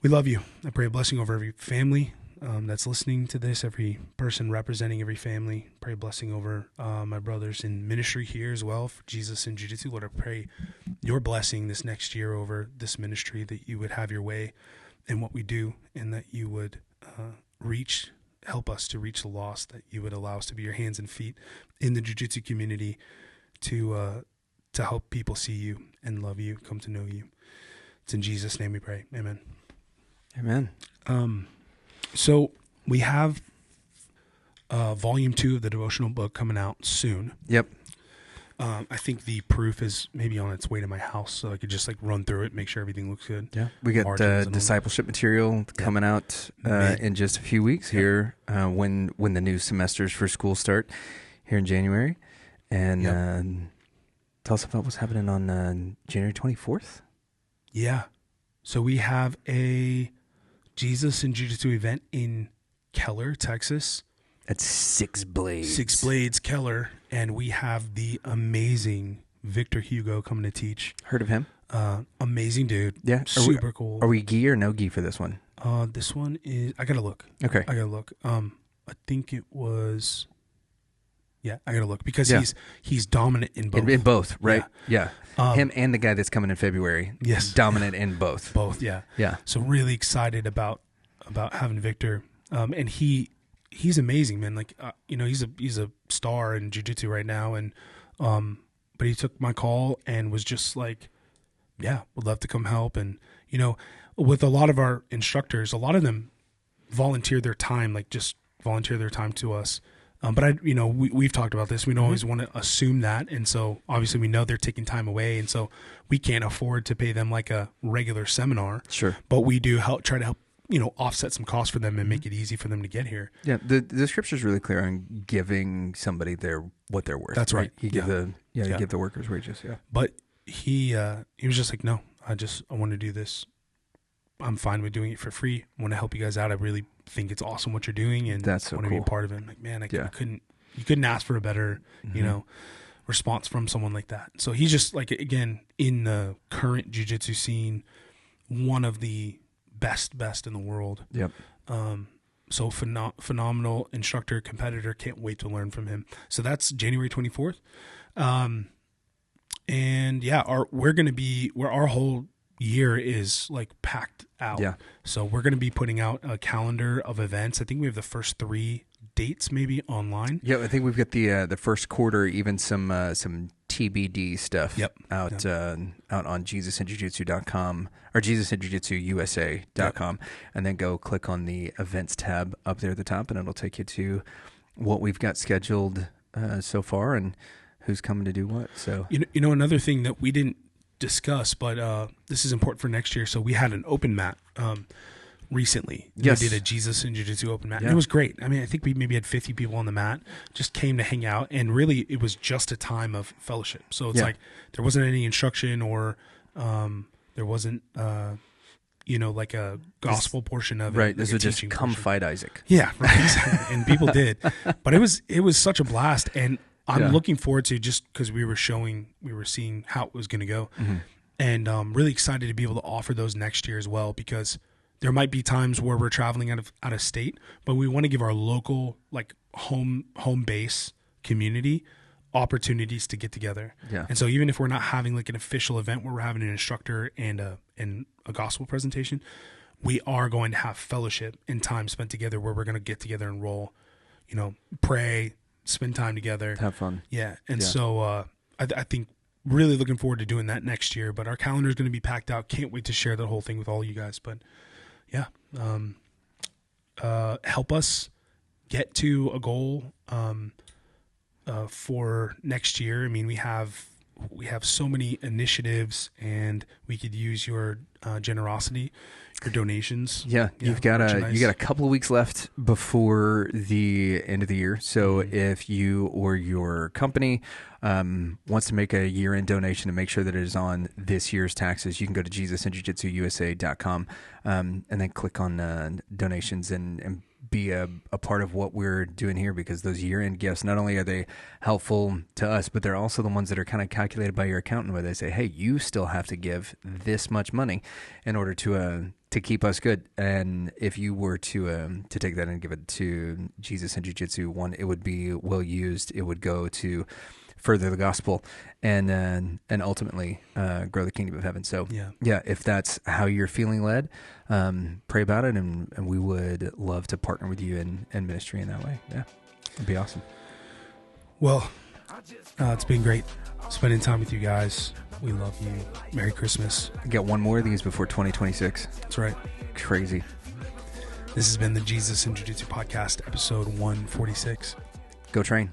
We love you. I pray a blessing over every family that's listening to this, every person representing every family. Pray blessing over my brothers in ministry here as well for Jesus and Jiu-Jitsu. Lord, I pray your blessing this next year over this ministry, that you would have your way in what we do, and that you would help us to reach the lost, that you would allow us to be your hands and feet in the Jiu-Jitsu community to help people see you and love you, come to know you. It's in Jesus' name we pray. Amen. Amen. So we have volume 2 of the devotional book coming out soon. Yep. I think the proof is maybe on its way to my house, so I could just like run through it, make sure everything looks good. Yeah. We got discipleship material coming out in just a few weeks here when the new semesters for school start here in January. And tell us about what's happening on January 24th. Yeah. So we have a Jesus and Jiu-Jitsu event in Keller, Texas. At Six Blades. Six Blades, Keller. And we have the amazing Victor Hugo coming to teach. Heard of him? Amazing dude. Yeah. Super cool. Are we gi or no gi for this one? This one is, I gotta look. Okay. I gotta look. I think it was, I gotta look because he's dominant in both. In both, right? Yeah. Him and the guy that's coming in February. Yes. Dominant in both. Both, yeah. Yeah. So really excited about having Victor. And he's amazing, man. Like, he's a star in jiu-jitsu right now. And, but he took my call and was just like, would love to come help. And, with a lot of our instructors, a lot of them volunteer their time to us. But we've talked about this. We don't always want to assume that. And so obviously we know they're taking time away. And so we can't afford to pay them like a regular seminar. Sure. But we do try to help, offset some costs for them and make it easy for them to get here. Yeah. The scripture is really clear on giving somebody what they're worth. That's right. You give you give the workers wages. Yeah. But he was just like, no, I want to do this. I'm fine with doing it for free. I want to help you guys out. I really think it's awesome what you're doing, and that's so want to cool. be a part of it. I'm like, man, you couldn't ask for a better, response from someone like that. So he's just like, again, in the current jiu-jitsu scene, one of the best in the world. Yep. So phenomenal instructor, competitor. Can't wait to learn from him. So that's January 24th. And our whole year is like packed out. Yeah. So we're going to be putting out a calendar of events. I think we have the first 3 dates maybe online. Yeah, I think we've got the first quarter, even some TBD stuff out on JesusandJujitsu.com or JesusandJujitsuUSA.com, and then go click on the events tab up there at the top, and it'll take you to what we've got scheduled so far and who's coming to do what. So another thing that we didn't discuss, but this is important for next year. So we had an open mat recently. Yes. We did a Jesus and Jiu-Jitsu open mat. Yeah. And it was great. I mean, I think we maybe had 50 people on the mat, just came to hang out, and really it was just a time of fellowship. So it's like there wasn't any instruction or there wasn't like a gospel portion of it. Right. This like was just come fight Isaac. Yeah, right. And people did. But it was such a blast, and I'm looking forward to, just because we were seeing how it was going to go, and really excited to be able to offer those next year as well, because there might be times where we're traveling out of state, but we want to give our local, like home base community opportunities to get together. Yeah. And so even if we're not having like an official event where we're having an instructor and a gospel presentation, we are going to have fellowship and time spent together where we're going to get together and roll, pray, spend time together, have fun. Yeah. And so I think really looking forward to doing that next year, but our calendar is going to be packed out. Can't wait to share the whole thing with all you guys. But help us get to a goal for next year. I mean, we have so many initiatives, and we could use your generosity, your donations. Yeah, you got a couple of weeks left before the end of the year. So if you or your company wants to make a year-end donation and make sure that it is on this year's taxes, you can go to JesusandJujitsuUSA.com and then click on donations and be a part of what we're doing here, because those year-end gifts, not only are they helpful to us, but they're also the ones that are kind of calculated by your accountant, where they say, hey, you still have to give this much money in order to keep us good. And if you were to take that and give it to Jesus and Jiu-Jitsu, one, it would be well used. It would go to further the gospel and ultimately grow the kingdom of heaven. So yeah, if that's how you're feeling led, pray about it, and we would love to partner with you in ministry in that way. Yeah, it'd be awesome. Well, it's been great spending time with you guys. We love you. Merry Christmas. I got one more of these before 2026. That's right. Crazy. This has been the Jesus and Jiu-Jitsu podcast, episode 146. Go train.